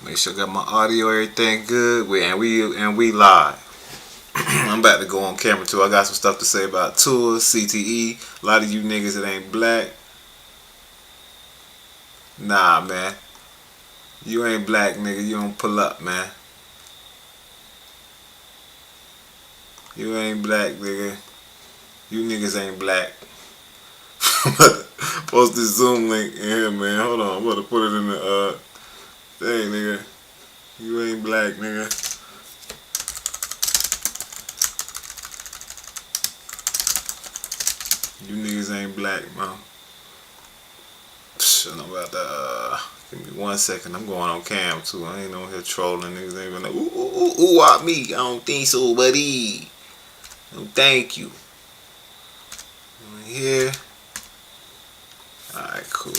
Make sure I got my audio, everything good. We live. I'm about to go on camera too. I got some stuff to say about Tour, CTE. A lot of you niggas that ain't black. Nah, man. You ain't black, nigga. You don't pull up, man. You ain't black, nigga. You niggas ain't black. Post this Zoom link in here, man. Hold on. I'm about to put it in the thing, nigga. You ain't black, nigga. You niggas ain't black, man. I'm about to, give me 1 second. I'm going on cam, too. I ain't on here trolling. Niggas ain't gonna, ooh, wop me. I don't think so, buddy. No, thank you. Here. Alright, cool.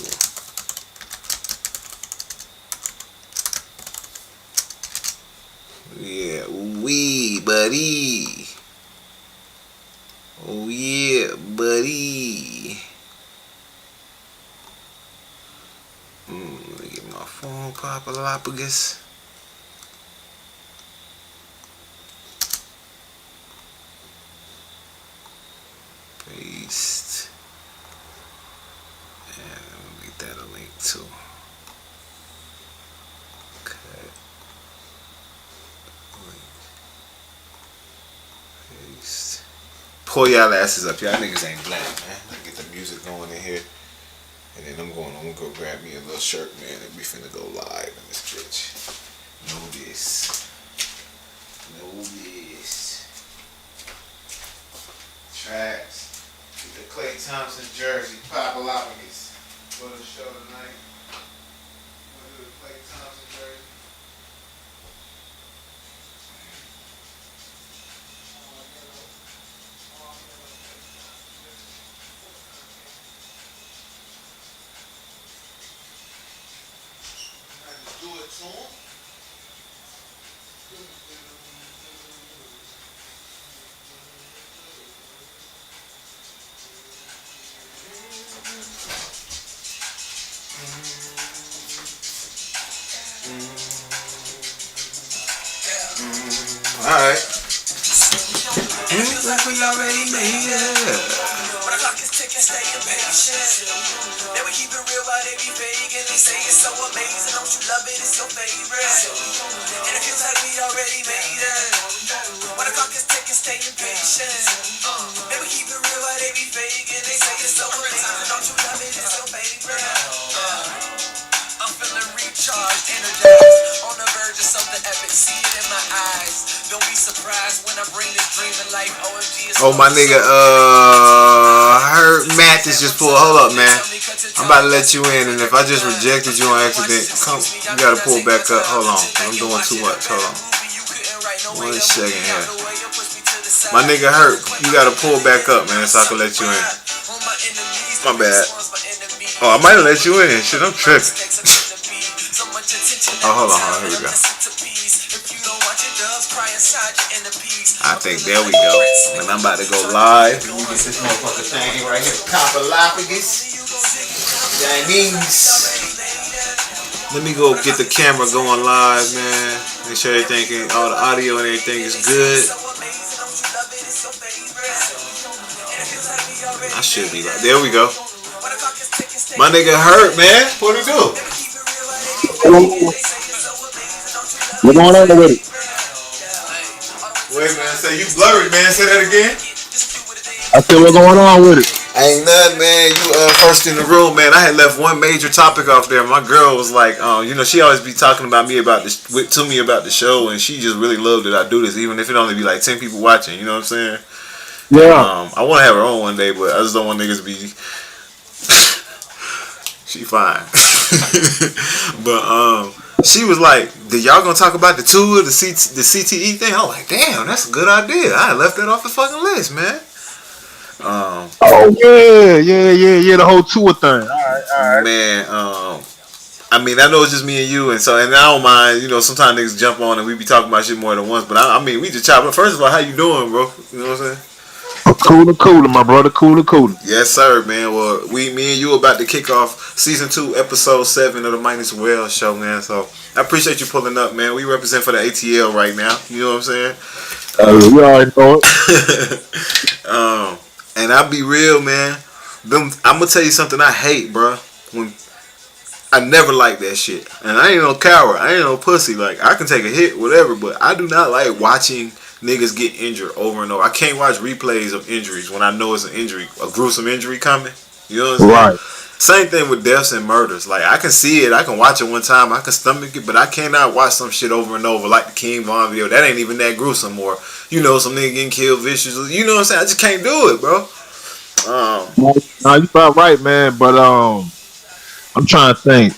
Yeah, wee, buddy. Oh, yeah, buddy. Let me get my phone, Papalophagus. Paste. And I'll make that a link too. Okay. Link. Paste. Pull y'all asses up. Y'all niggas ain't black, man. Let me get the music going in here. And then I'm gonna go grab me a little shirt, man, and we finna go live in this bitch. Know this. Know this. Tracks. Get the Clay Thompson jersey, Papalophagus. For the show tonight. Wanna do the Clay Thompson jersey? Do it to him. Alright. It's like we already made it. When the clock is ticking, stay impatient. Then we keep it real while they be fake. And they say it's so amazing. Don't you love it? It's your favorite. And it feels like we already made it. When the clock is ticking, stay impatient. Then we keep it real while they be fake. And they say it's so amazing. Don't you love it? It's your favorite. I'm feeling recharged, energized, on the verge of something epic. See it in my eyes. Don't be surprised when I bring this dream to life. OMG is Oh, my nigga, Hurt Math is just pulled. Hold up, man. I'm about to let you in, and if I just rejected you on accident, come, you gotta pull back up. Hold on, I'm doing too much. Hold on. 1 second here. My nigga Hurt, you gotta pull back up, man, so I can let you in. My bad. Oh, I might have let you in. Shit, I'm tripping. Oh, hold on, here we go. I think there we go. And I'm about to go live. Let me get this motherfucker thing right here. Papalophagus. That means. Let me go get the camera going live, man. Make sure everything, all the audio and everything is good. I should be right. There we go. My nigga Hurt, man. What do you do? What's going on with it? Wait, man. Say you blurry, man. Say that again. I said, what's going on with it? Ain't nothing, man. You first in the room, man. I had left one major topic off there. My girl was like, you know, she always be talking about me about this, to me about the show, and she just really loved that I do this, even if it only be like 10 people watching. You know what I'm saying? Yeah. I want to have her on one day, but I just don't want niggas to be. She fine. But she was like, "Did y'all gonna talk about the tour, the CTE thing?" I'm like, "Damn, that's a good idea. I left that off the fucking list, man." Oh yeah. The whole tour thing. All right. Man, I mean, I know it's just me and you, and I don't mind. You know, sometimes niggas jump on and we be talking about shit more than once. But I mean, we just chop up. First of all, how you doing, bro? You know what I'm saying? Cooler, my brother. Cooler. Yes, sir, man. Well, me and you about to kick off season 2, episode 7 of the Minus Well show, man. So I appreciate you pulling up, man. We represent for the ATL right now. You know what I'm saying? We already know it. And I'll be real, man. I'm gonna tell you something I hate, bro. When I never liked that shit, and I ain't no coward. I ain't no pussy. Like, I can take a hit, whatever, but I do not like watching niggas get injured over and over. I can't watch replays of injuries when I know it's an injury, a gruesome injury coming. You know what I'm saying? Right. Same thing with deaths and murders. Like, I can see it, I can watch it one time, I can stomach it, but I cannot watch some shit over and over like the King Von video. That ain't even that gruesome. Or, you know, some nigga getting killed viciously. You know what I'm saying? I just can't do it, bro. No, you about right, man. But I'm trying to think.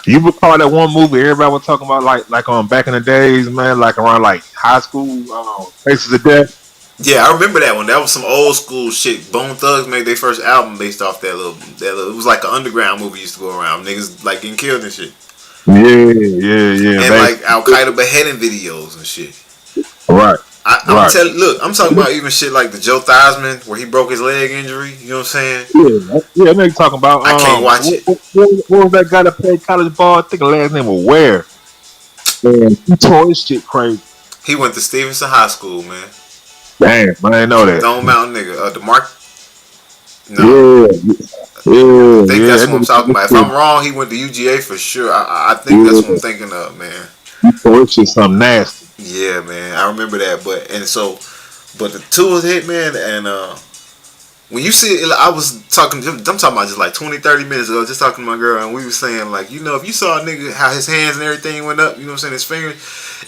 You recall that one movie everybody was talking about, like back in the days, man, like around like high school, Faces of Death. Yeah, I remember that one. That was some old school shit. Bone Thugs made their first album based off that little. It was like an underground movie used to go around. Niggas like getting killed and shit. Yeah. And like Al Qaeda beheading videos and shit. Right. I'm telling. Look, I'm talking about even shit like the Joe Theismann where he broke his leg injury. You know what I'm saying? Yeah. Nigga talking about. I can't watch it. What was that guy that played college ball? I think the last name was Ware. Man, he tore his shit crazy. He went to Stevenson High School, man. Damn, I didn't know that. Stone Mountain nigga. DeMarc. No. Yeah. I think that's what I'm talking about. If I'm wrong, he went to UGA for sure. I think that's what I'm thinking of, man. He tore his shit something nasty. Yeah, man, I remember that. But the tours hit, man, and when you see it, I'm talking about just like 20-30 minutes ago, just talking to my girl, and we were saying, like, you know, if you saw a nigga how his hands and everything went up, you know what I'm saying, his fingers,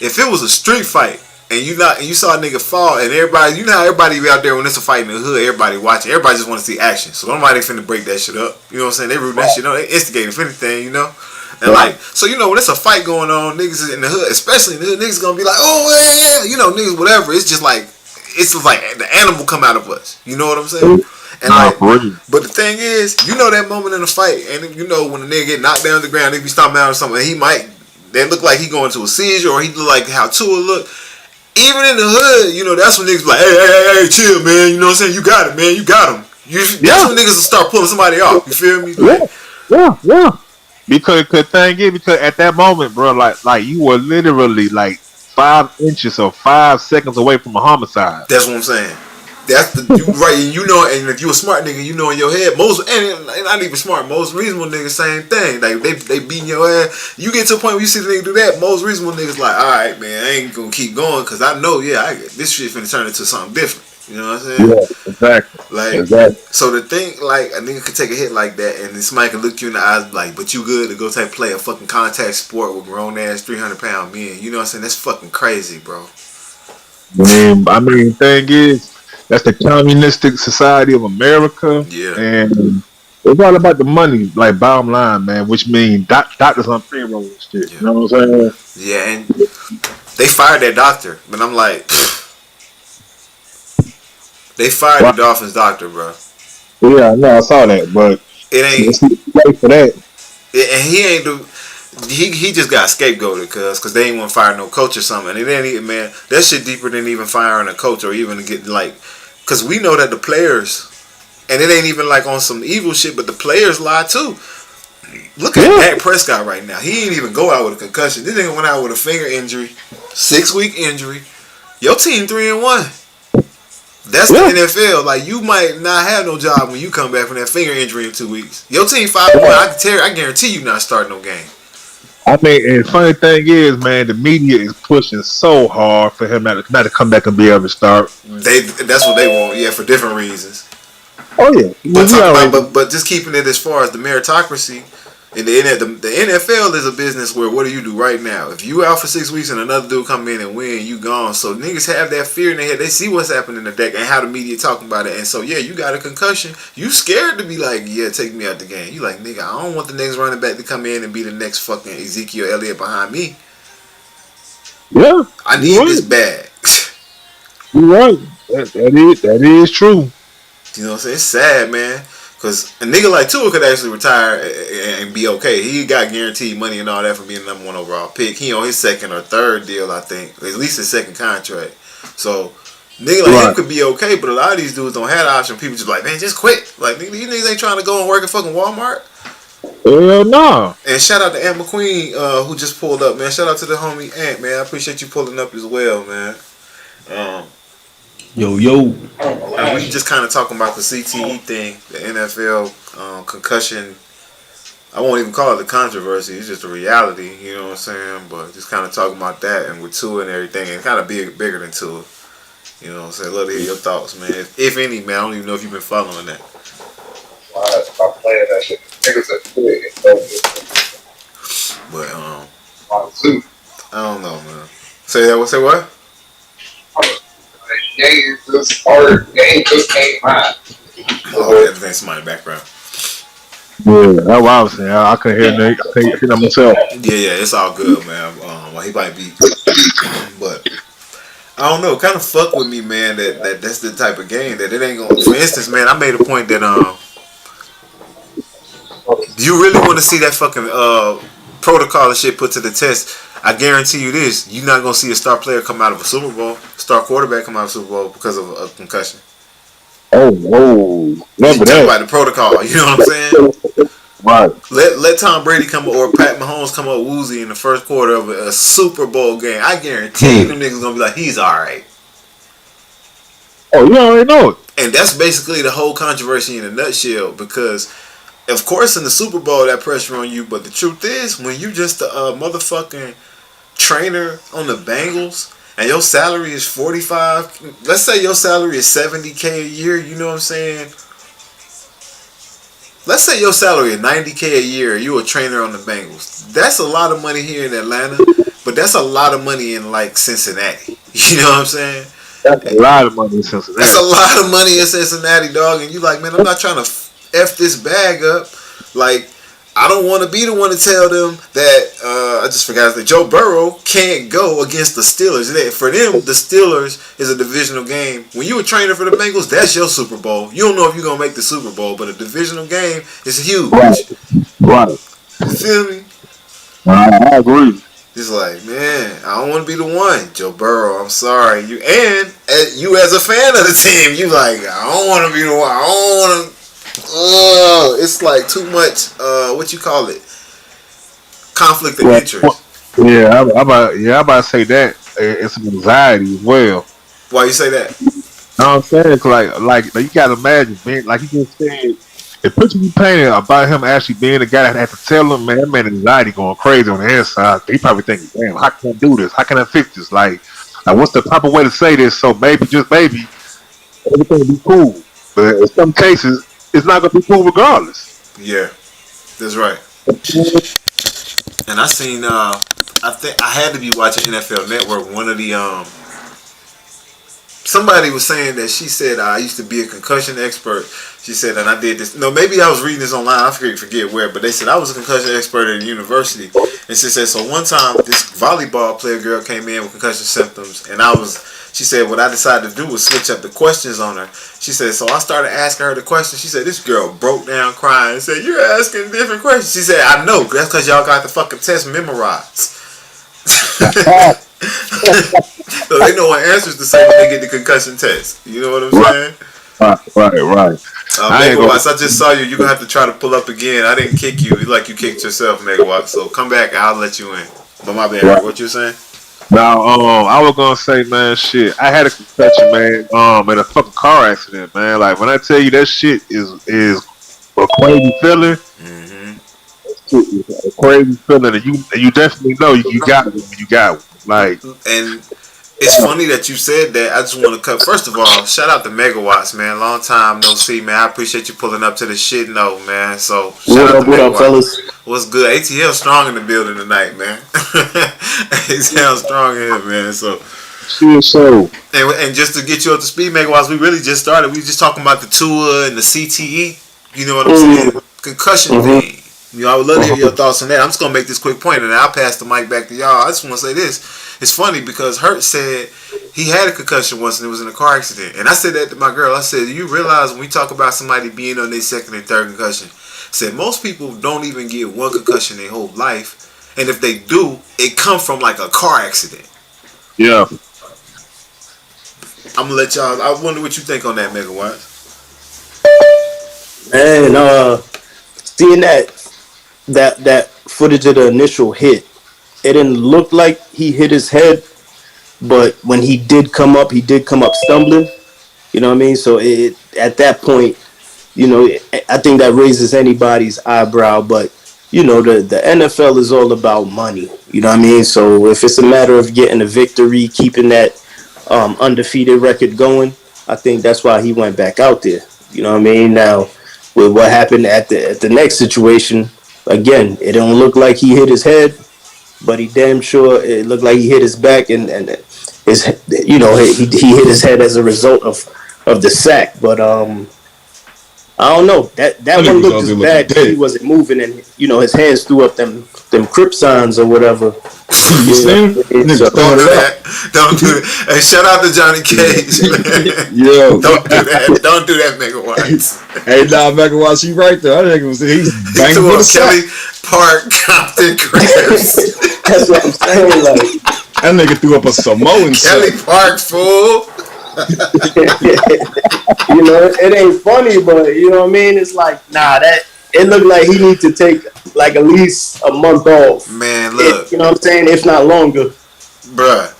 if it was a street fight and you saw a nigga fall, and everybody, you know how everybody be out there when it's a fight in the hood, everybody watching, everybody just want to see action, so nobody finna break that shit up, you know what I'm saying, they root that shit up, they instigate if anything, you know. And like, so you know, when it's a fight going on, niggas in the hood, especially in the hood, niggas gonna be like, oh yeah, you know, niggas, whatever. It's just like the animal come out of us. You know what I'm saying? And like, but the thing is, you know that moment in the fight, and you know when the nigga get knocked down to the ground, they be stomping out or something. They look like he going to a seizure, or he look like how Tua look. Even in the hood, you know, that's when niggas be like, hey, chill, man. You know what I'm saying? You got it, man. You got him. That's when niggas will start pulling somebody off. You feel me? Yeah. Because at that moment, bro, like you were literally like 5 inches or 5 seconds away from a homicide. That's what I'm saying. That's you right, and you know, and if you a smart nigga, you know in your head, and not even smart, most reasonable niggas, same thing. Like they beating your ass. You get to a point where you see the nigga do that, most reasonable niggas like, all right, man, I ain't gonna keep going because I know, this shit finna turn into something different. You know what I'm saying? Yeah, exactly. So the thing, like, a nigga could take a hit like that, and then somebody can look you in the eyes like, but you good to go play a fucking contact sport with grown ass 300-pound men. You know what I'm saying? That's fucking crazy, bro. I mean, thing is, that's the communistic society of America. Yeah. And it's all about the money, like bottom line, man, which means doctors on payroll and shit. Yeah. You know what I'm saying? Yeah, and they fired that doctor, but I'm like, they fired the Dolphins doctor, bro. Yeah, I know, I saw that, but it ain't wait for that. And he ain't he just got scapegoated because they ain't want to fire no coach or something. And it ain't even, man, that shit deeper than even firing a coach or even get like, because we know that the players, and it ain't even like on some evil shit, but the players lie too. Look at Dak Prescott right now. He ain't even go out with a concussion. This nigga went out with a finger injury, 6-week injury. Your team 3-1. That's the NFL. Like, you might not have no job when you come back from that finger injury in 2 weeks. Your team 5-1. I guarantee you not starting no game. I mean, and the funny thing is, man, the media is pushing so hard for him not to come back and be able to start. That's what they want, yeah, for different reasons. Oh yeah, but just keeping it as far as the meritocracy. And the NFL is a business where what do you do right now? If you out for 6 weeks and another dude come in and win, you gone. So niggas have that fear in their head. They see what's happening in the deck and how the media talking about it. And so yeah, you got a concussion. You scared to be like, yeah, take me out the game. You like, nigga, I don't want the next running back to come in and be the next fucking Ezekiel Elliott behind me. Yeah, I need this bag. You're right. That is true. You know what I'm saying? It's sad, man. Because a nigga like Tua could actually retire and be okay. He got guaranteed money and all that for being the number 1 overall pick. He on his 2nd or 3rd deal, I think. At least his 2nd contract. So, Nigga like him Right. could be okay, but a lot of these dudes don't have the option. People just like, man, just quit. Like, nigga, these niggas ain't trying to go and work at fucking Walmart. Hell no. And shout out to Aunt McQueen, who just pulled up, man. Shout out to the homie Aunt, man. I appreciate you pulling up as well, man. Yo. And we just kind of talking about the CTE thing, the NFL concussion. I won't even call it the controversy. It's just a reality, you know what I'm saying? But just kind of talking about that and with Tua and everything, and kind of bigger than Tua. You know what I'm saying? Love to hear your thoughts, man. If any, man. I don't even know if you've been following that. Stop playing that shit. Niggas are good. It's so good. But On Zoo. I don't know, man. Say that. Say what? The game just started. Game just came out. Oh, everything's somebody in the background. Yeah, that's what I was saying. I couldn't hear Nate. I couldn't hear myself. Yeah, it's all good, man. Well, he might be, but I don't know. Kind of fuck with me, man. That's the type of game that it ain't gonna. For instance, man, I made a point that do you really want to see that fucking protocol and shit put to the test? I guarantee you this: you're not gonna see a star player come out of a Super Bowl, star quarterback come out of a Super Bowl because of a concussion. Oh, remember Talk that? about the protocol. You know what I'm saying? Right. Let Tom Brady come or Pat Mahomes come up woozy in the first quarter of a Super Bowl game. I guarantee you them niggas gonna be like, he's alright. Oh, you already know it. And that's basically the whole controversy in a nutshell because, of course, in the Super Bowl, that pressure on you. But the truth is, when you just a motherfucking trainer on the Bengals and your salary is 45, let's say your salary is 70K a year, you know what I'm saying? Let's say your salary is 90K a year, you a trainer on the Bengals. That's a lot of money here in Atlanta, but that's a lot of money in like Cincinnati. You know what I'm saying? That's a lot of money in Cincinnati. That's a lot of money in Cincinnati, dog. And you like, man, I'm not trying to F this bag up. Like, I don't want to be the one to tell them that, I just forgot that Joe Burrow can't go against the Steelers. For them, the Steelers is a divisional game. When you a trainer for the Bengals, that's your Super Bowl. You don't know if you're going to make the Super Bowl, but a divisional game is huge. Right. You feel me? I agree. It's like, man, I don't want to be the one. Joe Burrow, I'm sorry. You as a fan of the team, you like, I don't want to be the one. I don't want to. It's like too much. What you call it? Conflict of interest. Yeah, I'm about to say that it's some anxiety as well. Why you say that? You know what I'm saying? It's like you gotta imagine, man. Like you just said, the picture you painted about him actually being the guy that had to tell him, man, that man anxiety going crazy on the inside. He probably thinking, damn, how can I do this? How can I fix this? Like what's the proper way to say this? So maybe, just maybe, everything will be cool. But in some cases, it's not gonna be cool regardless. Yeah, that's right. And I seen, I think I had to be watching NFL Network. One of the somebody was saying that she said I used to be a concussion expert. She said, and I did this. No, maybe I was reading this online. I forget where, but they said I was a concussion expert at the university. And she said, so one time this volleyball player girl came in with concussion symptoms, and she said, what I decided to do was switch up the questions on her. She said, so I started asking her the questions. She said, this girl broke down crying and said, you're asking different questions. She said, I know. That's because y'all got the fucking test memorized. So they know what answers to say when they get the concussion test. You know what I'm saying? Right. Megawatts, I just saw you. You're going to have to try to pull up again. I didn't kick you like you kicked yourself, Megawatts. So come back. I'll let you in. But my bad. Right. What you saying? Now, I was gonna say, man, shit. I had a concussion, man, in a fucking car accident, man. Like when I tell you that shit is a crazy feeling. Mm-hmm. It's a crazy feeling, and you definitely know you got it when you got it. Like, and it's funny that you said that. I just want to cut. First of all, shout out to Megawatts, man. Long time no see, man. I appreciate you pulling up to the shit note, man. So shout out to what Megawatts. up, fellas? What's good? ATL strong in the building tonight, man. ATL strong in here, man. So and just to get you up to speed, Megawatts, we really just started. We just talking about the Tua and the CTE. You know what I'm saying? Concussion thing. You know, I would love to hear your thoughts on that. I'm just gonna make this quick point, and then I'll pass the mic back to y'all. I just want to say this. It's funny because Hurt said he had a concussion once and it was in a car accident. And I said that to my girl. I said, do you realize when we talk about somebody being on their second and third concussion, I said most people don't even get one concussion their whole life. And if they do, it comes from like a car accident. yeah. I'm gonna let y'all. I wonder what you think on that, Megawatts. And seeing that footage of the initial hit, it didn't look like he hit his head, but when he did come up stumbling. You know what I mean? So at that point, I think that raises anybody's eyebrow. But the NFL is all about money. You know what I mean? So if it's a matter of getting a victory, keeping that undefeated record going, I think that's why he went back out there. You know what I mean? Now, with what happened at the next situation, again, it don't look like he hit his head, but he damn sure it looked like he hit his back, and his he hit his head as a result of the sack. But I don't know, that one looked as bad because he wasn't moving, and his hands threw up them crip signs or whatever. Don't do that. Don't do that. Hey, shout out to Johnny Cage, man. Yo, don't do that. Don't do that, Megawatts. Hey, nah, Megawatts, you right there. I think he's banging for the Kelly Park Compton Crips. That's what I'm saying. Like, that nigga threw up a Samoan Kelly Park, fool. It ain't funny, but you know what I mean. It's like, it looked like he needs to take like at least a month off. Man, look, you know what I'm saying, if not longer. Bruh,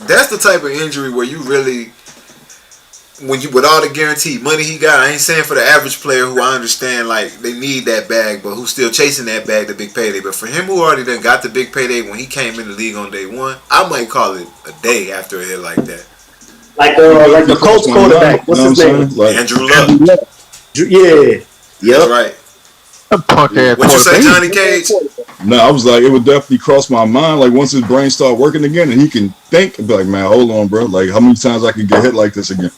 that's the type of injury where you really, with all the guaranteed money he got, I ain't saying for the average player who I understand like they need that bag, but who's still chasing that bag, the big payday. But for him who already done got the big payday when he came in the league on day one, I might call it a day after a hit like that. Like the Colts quarterback, what's his name? Like, Andrew Luck. Yeah. Yep. Right. Punk ass. What you say, Johnny Cage? No, I was like, it would definitely cross my mind. Like once his brain start working again, and he can think, be like, man, hold on, bro. Like how many times I can get hit like this again?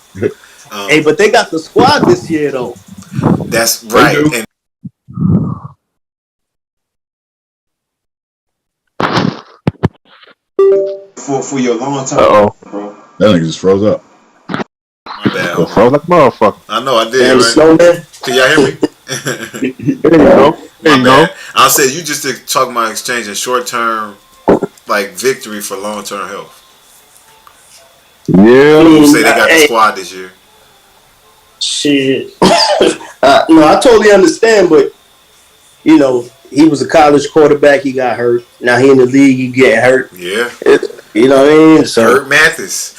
Hey, but they got the squad this year though. That's right. And for your long time, bro. That nigga just froze up. My bad. It froze like a motherfucker. I know I did. Damn, Right? snowman. Can y'all hear me? There you go. There My you go. bad. I said you just talking about exchanging short term like victory for long term health. Yeah. You say they got the squad this year. Shit. No, I totally understand, but he was a college quarterback. He got hurt. Now he in the league. He getting hurt. Yeah. You know what I mean? So Hurt Mathis.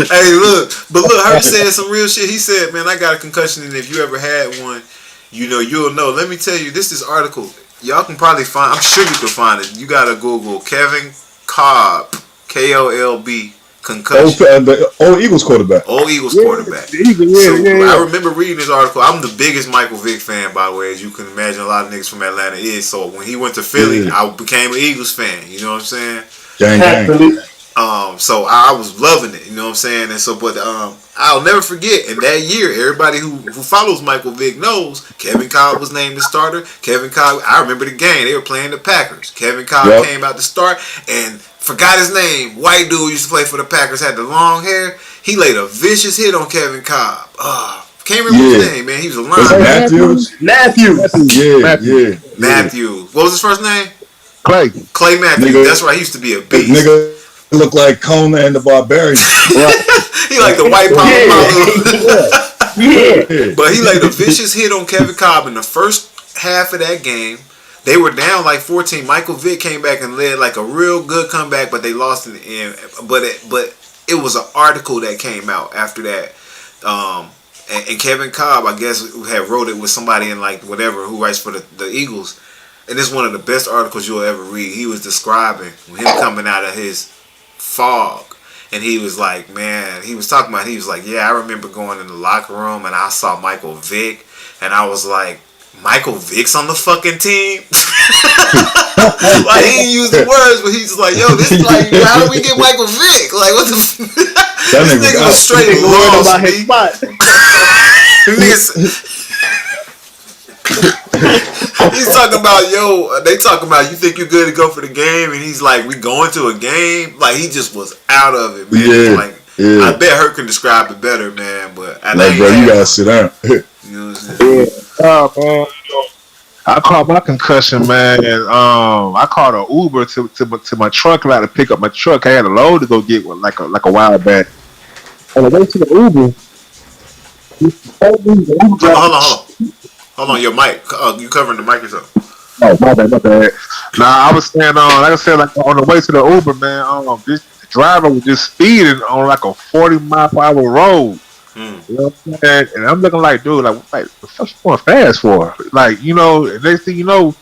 Hey, look. But look, Hurt said some real shit. He said, man, I got a concussion, and if you ever had one, you'll know. Let me tell you, this article, y'all can probably find, I'm sure you can find it. You got to Google Kevin Kolb, Kolb, concussion. The old Eagles quarterback. Old Eagles quarterback. I remember reading this article. I'm the biggest Michael Vick fan, by the way, as you can imagine. A lot of niggas from Atlanta is. So when he went to Philly, I became an Eagles fan. You know what I'm saying? Gang. So I was loving it. You know what I'm saying? And so, but I'll never forget. In that year, everybody who follows Michael Vick knows Kevin Kolb was named the starter. Kevin Kolb. I remember the game. They were playing the Packers. Kevin Kolb came out to start and forgot his name. White dude used to play for the Packers. Had the long hair. He laid a vicious hit on Kevin Kolb. Can't remember his name, man. He was a linebacker. Matthews. Yeah. Matthews. What was his first name? Clay Matthews. Nigga, That's right. He used to be a beast. Nigga looked like Conan the Barbarian. He like the white power. Yeah. But he laid a vicious hit on Kevin Kolb in the first half of that game. They were down like 14. Michael Vick came back and led like a real good comeback, but they lost in the end. But it was an article that came out after that. And Kevin Kolb, I guess, had wrote it with somebody in like whatever who writes for the Eagles. And it's one of the best articles you'll ever read. He was describing him coming out of his fog. And he was like, man, he was talking about, he was like, yeah, I remember going in the locker room and I saw Michael Vick. And I was like, Michael Vick's on the fucking team? Like, he didn't use the words, but he's like, yo, this is like, how do we get Michael Vick? Like, what the This nigga was straight lost. About his spot. He's talking about, they talking about, you think you're good to go for the game? And he's like, we going to a game? Like, he just was out of it, man. I bet Hurt can describe it better, man. But like, bro, you gotta sit down. You know what I'm saying? Man. I caught my concussion, man. I called an Uber to my truck. I had to pick up my truck. I had a load to go get like a while back. And I went to the Uber. The Uber driver. Hold on. Your mic. You covering the mic yourself? Oh, my bad. Nah, I was saying, like I said, like on the way to the Uber, man. This driver was just speeding on like a 40-mile-per-hour road. You know what I'm saying? And I'm looking like, dude, like the fuck you going fast for? Like, next thing you know,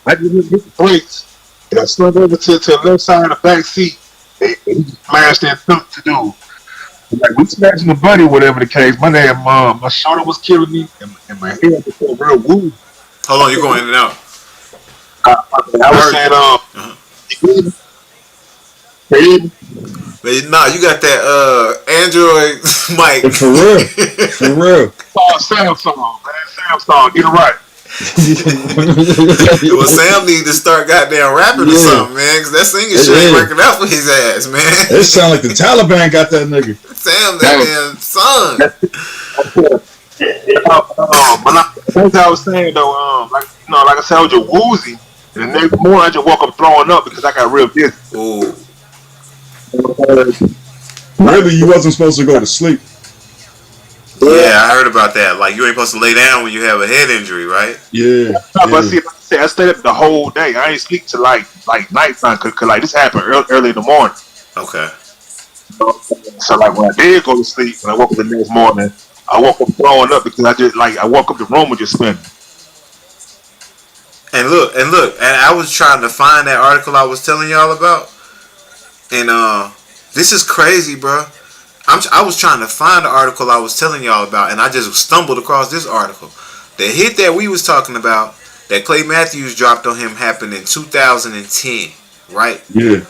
I just hit the brakes and I slid over to the left side of the back seat and he just smashed that thump to do. Like we smashing the buddy, whatever the case. My shoulder was killing me and my head was so real woo. Hold on, you're going in and out. I was saying, Nah, you got that Android mic. For real. Oh, Samsung, man. Samsung, get it right. Well, Sam need to start goddamn rapping or something, man, because that singing shit ain't working out for his ass, man. It sound like the Taliban got that nigga. Sam, that damn son. But like I was saying though, like I said, I was just woozy, and the next morning I just woke up throwing up because I got real busy. Ooh. Really, you wasn't supposed to go to sleep. Yeah, I heard about that. Like, you ain't supposed to lay down when you have a head injury, right? Yeah. But see, I stayed up the whole day. I ain't sleep till like nighttime because like this happened early in the morning. Okay. So like when I did go to sleep, when I woke up the next morning, I woke up throwing up because I woke up the room was just spinning. And look, and I was trying to find that article I was telling y'all about, and this is crazy, bro. I was trying to find the article I was telling y'all about, and I just stumbled across this article. The hit that we was talking about, that Clay Matthews dropped on him, happened in 2010, right? Yeah.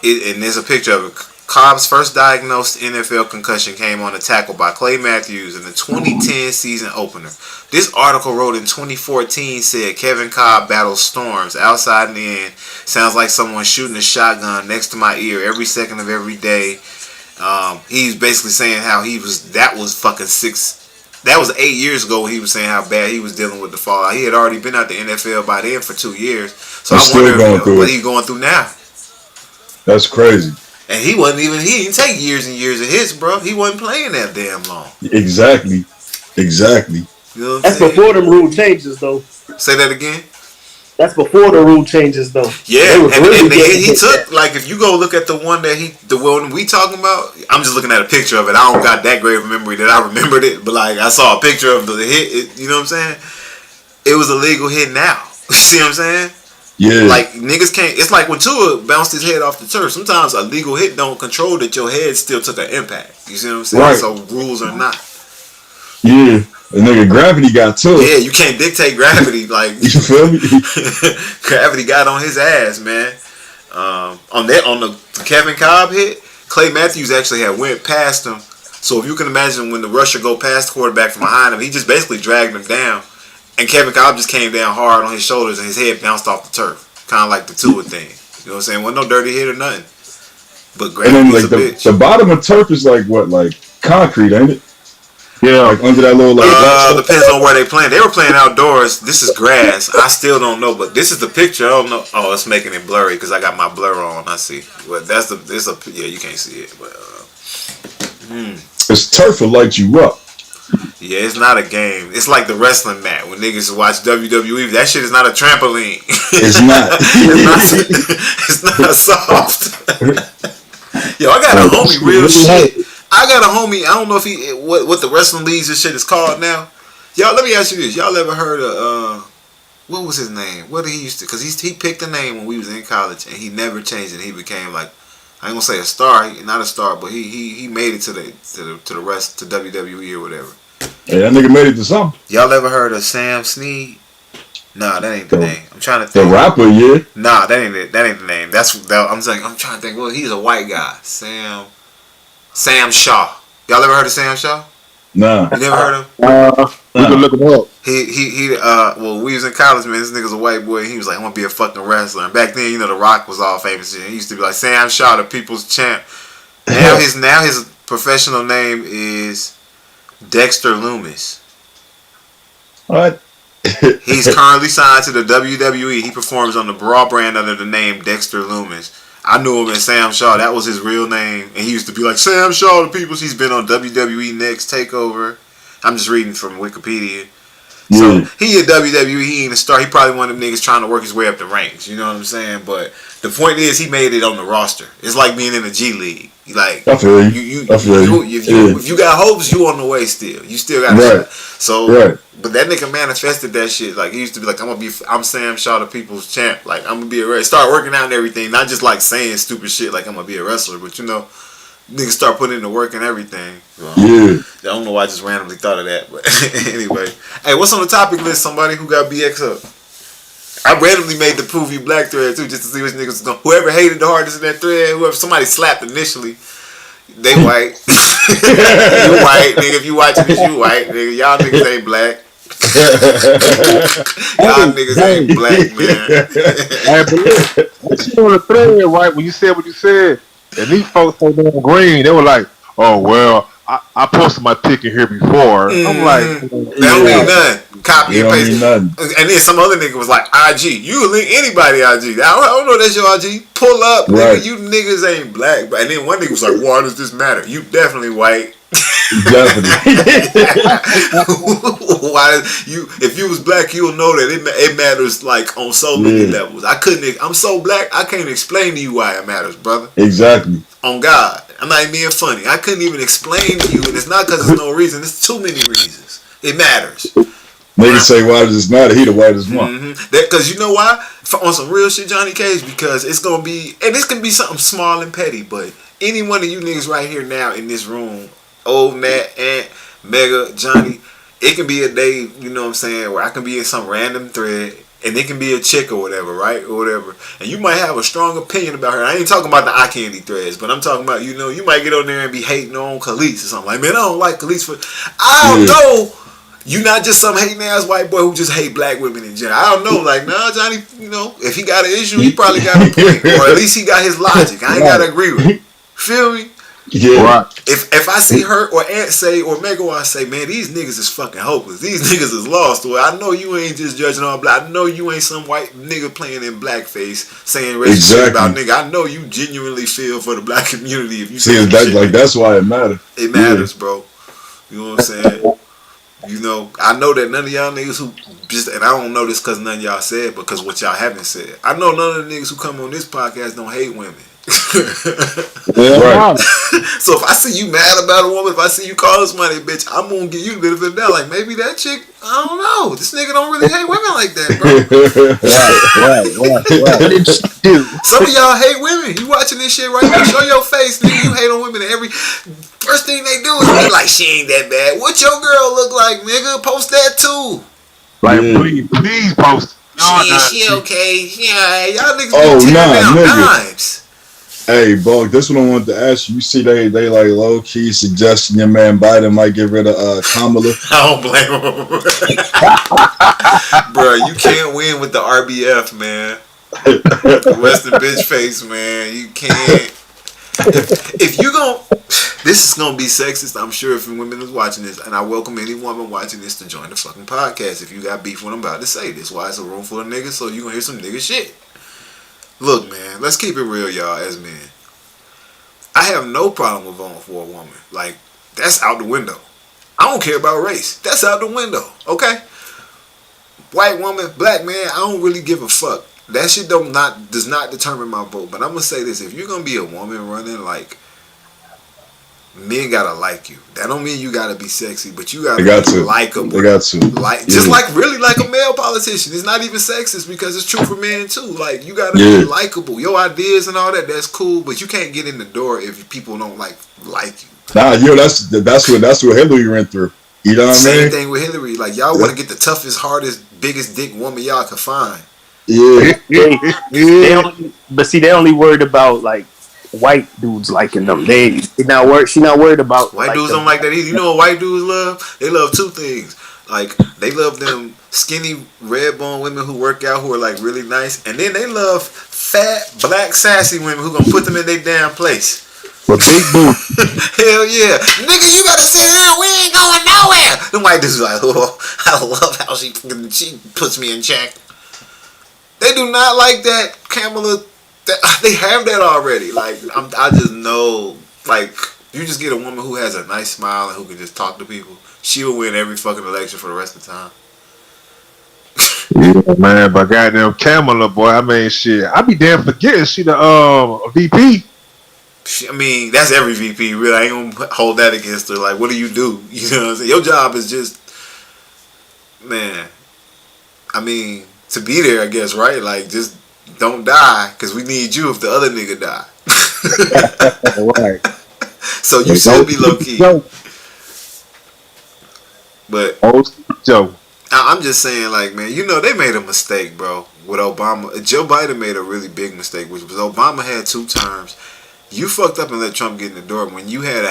And there's a picture of it. Cobb's first diagnosed NFL concussion came on a tackle by Clay Matthews in the 2010 season opener. This article wrote in 2014 said Kevin Cobb battles storms outside and in. Sounds like someone shooting a shotgun next to my ear every second of every day. He's basically saying how that was 8 years ago when he was saying how bad he was dealing with the fallout. He had already been out the NFL by then for 2 years. So I wonder what he's going through now. That's crazy. And he didn't take years and years of hits, bro. He wasn't playing that damn long. Exactly. You know what I'm That's saying? before them rule changes, though. Say that again? That's before the rule changes, though. Yeah, and he took, like, if you go look at the one we talking about, I'm just looking at a picture of it. I don't got that great of a memory that I remembered it, but, like, I saw a picture of the hit, you know what I'm saying? It was a legal hit now. You see what I'm saying? Yeah. Like, niggas can't, it's like when Tua bounced his head off the turf, sometimes a legal hit don't control that your head still took an impact. You see what I'm saying? Right. So rules are not. Yeah. The nigga gravity got to it. Yeah, you can't dictate gravity. Like, You feel me? gravity got on his ass, man. On the Kevin Cobb hit, Clay Matthews actually had went past him. So if you can imagine when the rusher go past the quarterback from behind him, he just basically dragged him down. And Kevin Cobb just came down hard on his shoulders and his head bounced off the turf. Kind of like the Tua thing. You know what I'm saying? Wasn't no dirty hit or nothing. But And then gravity's like a bitch. the bottom of turf is like what, like concrete, ain't it? Yeah. Like under that little like Depends on where they playing. They were playing outdoors. This is grass. I still don't know, but this is the picture. I don't know. Oh, it's making it blurry because I got my blur on. I see. Well, yeah, you can't see it, but It's turf will light you up. yeah, it's not a game. It's like the wrestling mat when niggas watch WWE. That shit is not a trampoline. It's not. It's not soft. Yo, I got a homie, real shit. I got a homie. I don't know if what the wrestling leagues and shit is called now. Y'all, let me ask you this. Y'all ever heard of what was his name? What did he used to? Because he picked a name when we was in college and he never changed it. He became like, I ain't gonna say a star, not a star, but he made it to the rest to WWE or whatever. Hey, that nigga made it to something. Y'all ever heard of Sam Snead? Nah, that ain't the name. I'm trying to The think. rapper, yeah. Nah, that ain't it. That ain't the name. I'm trying to think. Well, he's a white guy. Sam Shaw. Y'all ever heard of Sam Shaw? Nah. You never heard of him? We can look him up. Well, we was in college, man. This nigga's a white boy. And he was like, I want to be a fucking wrestler. And back then, The Rock was all famous. And he used to be like, Sam Shaw, the people's champ. Now his professional name is Dexter Loomis. What? He's currently signed to the WWE. He performs on the Raw brand under the name Dexter Loomis. I knew him as Sam Shaw. That was his real name. And he used to be like, Sam Shaw to people. He's been on WWE Next Takeover. I'm just reading from Wikipedia. So he at WWE, he ain't a star. He probably one of them niggas trying to work his way up the ranks. You know what I'm saying? But the point is, he made it on the roster. It's like being in the G League. Like I feel you. if you got hopes, you on the way still. You still got a shot. So, but that nigga manifested that shit. Like he used to be like, I'm Sam Shaw, the people's champ. Like I'm gonna be a wrestler. Start working out and everything. Not just like saying stupid shit like I'm gonna be a wrestler, but you know. Niggas start putting in the work and everything. I don't know why I just randomly thought of that. But anyway. Hey, what's on the topic list? Somebody who got BX up. I randomly made the Prove You Black thread too, just to see which niggas was going. Whoever hated the hardest in that thread, whoever somebody slapped initially, they white. You white, nigga. If you watching this, you white, nigga. Y'all niggas ain't black. Y'all niggas ain't black, man. Hey, but look, you on the thread, right? When you said what you said, and these folks so damn green, they were like, "Oh well, I posted my ticket here before." I'm like, "They don't mean nothing. Copy and paste." And then some other nigga was like, "IG, you can link anybody IG. I don't know that's your IG. Pull up, nigga. You niggas ain't black." And then one nigga was like, "Why does this matter? You definitely white." Why if you was black, you'll know that it matters like on so many levels. I'm so black, I can't explain to you why it matters, brother. Exactly. On God, I'm not even being funny. I couldn't even explain to you, and it's not because there's no reason. There's too many reasons. It matters. Niggas say, why does this matter? He the whitest one. Because you know why? On some real shit, Johnny Cage, because it's going to be, and this can be something small and petty, but any one of you niggas right here now in this room, old Matt, Ant, Mega, Johnny, it can be a day, you know what I'm saying, where I can be in some random thread, and it can be a chick or whatever, right? Or whatever. And you might have a strong opinion about her. I ain't talking about the eye candy threads, but I'm talking about, you know, you might get on there and be hating on Khalees or something. Like, man, I don't like Khalees for... I don't know. You not just some hating ass white boy who just hate black women in general. I don't know. Like, nah, Johnny, you know, if he got an issue, he probably got a point. Or at least he got his logic. I ain't got to agree with it. Feel me? Yeah. Right. If I see her or Aunt say or Mega I say, man, these niggas is fucking hopeless. These niggas is lost. Well, I know you ain't just judging all black. I know you ain't some white nigga playing in blackface saying racist shit about nigga. I know you genuinely feel for the black community. If you see, that's why it matters. It matters, bro. You know what I'm saying? You know, I know that none of y'all niggas who just, and I don't know this because none of y'all said, because what y'all haven't said. I know none of the niggas who come on this podcast don't hate women. Right. So if I see you mad about a woman, if I see you call this money, bitch, I'm gonna give you the benefit of the doubt. Like maybe that chick, I don't know. This nigga don't really hate women like that, bro. Right. What did she do? Some of y'all hate women. You watching this shit right now? Show your face, nigga. You hate on women. And every first thing they do is be like, she ain't that bad. What your girl look like, nigga? Post that too. Like, please post. She okay. Yeah, y'all niggas be tearing down dimes. Hey, Bug, this one I wanted to ask you. You see, they like low key suggesting your man Biden might get rid of Kamala. I don't blame him, bro. You can't win with the RBF, man. Western bitch face, man. You can't. If you gon' this is gonna be sexist, I'm sure, if women is watching this, and I welcome any woman watching this to join the fucking podcast. If you got beef when I'm about to say this, why it's a room full of niggas, so you gonna hear some nigga shit. Look, man, let's keep it real, y'all, as men. I have no problem with voting for a woman. Like, that's out the window. I don't care about race. That's out the window, okay? White woman, black man, I don't really give a fuck. That shit does not determine my vote. But I'm going to say this. If you're going to be a woman running, like, men got to like you. That don't mean you got to be sexy, but you got to be likable. They got to. Just like really like a male politician. It's not even sexist because it's true for men too. Like, you got to be likable. Your ideas and all that, that's cool, but you can't get in the door if people don't like you. Nah, that's what Hillary went through. You know what I mean? Same thing with Hillary. Like, y'all want to get the toughest, hardest, biggest dick woman y'all can find. Yeah. They only worried about like white dudes liking them. She not worried about white dudes don't like that either. You know what white dudes love? They love two things. Like, they love them skinny red bone women who work out, who are like really nice, and then they love fat black sassy women who gonna put them in their damn place. But big boo. Hell yeah. Nigga, you gotta sit down. We ain't going nowhere. The white dude's like, oh, I love how she puts me in check. They do not like that, Kamala. They have that already. Like, I just know, like, you just get a woman who has a nice smile and who can just talk to people. She will win every fucking election for the rest of the time. Yeah, man, but goddamn Kamala, boy, I mean, shit, I be damn forgetting she the VP. I mean, that's every VP, really. I ain't gonna hold that against her. Like, what do? You know what I'm saying? Your job is just, man, I mean, to be there, I guess, right? Like, just don't die, because we need you if the other nigga die. Right. So you should be low-key. But Joe. I'm just saying, like, man, you know, they made a mistake, bro, with Obama. Joe Biden made a really big mistake, which was Obama had 2 terms. You fucked up and let Trump get in the door when you had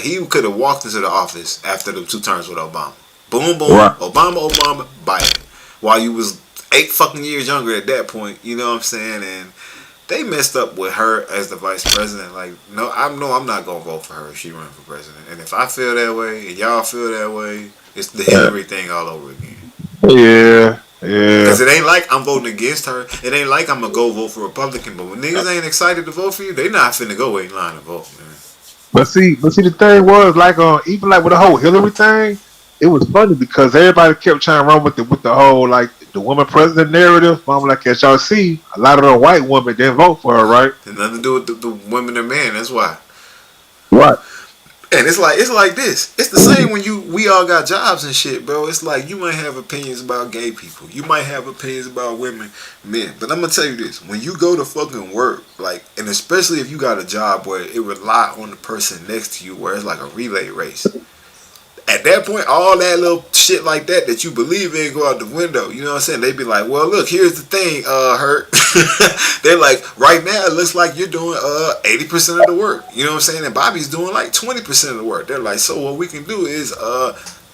he could have walked into the office after the 2 terms with Obama. Boom, boom, right. Obama, Biden. While you was 8 fucking years younger at that point, you know what I'm saying? And they messed up with her as the vice president. Like, I'm not gonna vote for her if she run for president. And if I feel that way and y'all feel that way, it's the Hillary thing all over again. Yeah. Because it ain't like I'm voting against her. It ain't like I'm going to go vote for Republican. But when niggas ain't excited to vote for you, they not finna go wait in line to vote, man. But see, the thing was, like, even like with the whole Hillary thing, it was funny because everybody kept trying to run with the whole, like, the woman president narrative. But I'm like, as y'all see, a lot of the white women didn't vote for her, right? It nothing to do with the women and men. That's why. Right. And it's like this. It's the same when we all got jobs and shit, bro. It's like you might have opinions about gay people. You might have opinions about women, men. But I'm gonna tell you this: when you go to fucking work, like, and especially if you got a job where it rely on the person next to you, where it's like a relay race. At that point, all that little shit like that you believe in go out the window. You know what I'm saying? They be like, well, look, here's the thing, Hurt. They're like, right now, it looks like you're doing 80% of the work. You know what I'm saying? And Bobby's doing like 20% of the work. They're like, so what we can do is,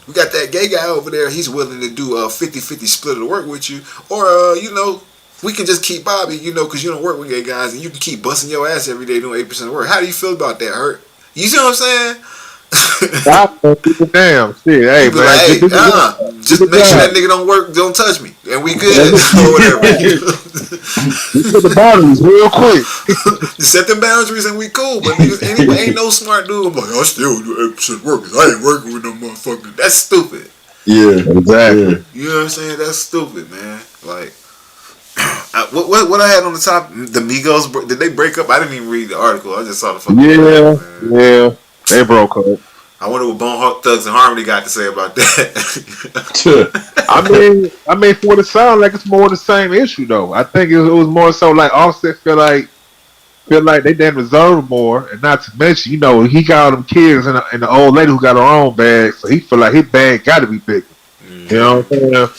we got that gay guy over there. He's willing to do a 50-50 split of the work with you. Or, we can just keep Bobby, because you don't work with gay guys, and you can keep busting your ass every day doing 8% of the work. How do you feel about that, Hurt? You see what I'm saying? Damn shit, hey man, like, just make sure that nigga don't touch me, and we good or whatever. Set the boundaries real quick. Just set the boundaries and we cool. But niggas anyway, ain't no smart dude. I'm like, I still do 8% work. I ain't working with no motherfucker. That's stupid. Yeah, exactly. You know what I'm saying? That's stupid, man. Like, what I had on the top, the Migos, did they break up? I didn't even read the article. I just saw the fucking article, yeah. They broke up. I wonder what Bone Thugs and Harmony got to say about that. I mean, for the sound, like it's more the same issue though. I think it was more so like Offset feel like they didn't deserve more, and not to mention, he got all them kids and the old lady who got her own bag, so he feel like his bag got to be bigger. You know what I'm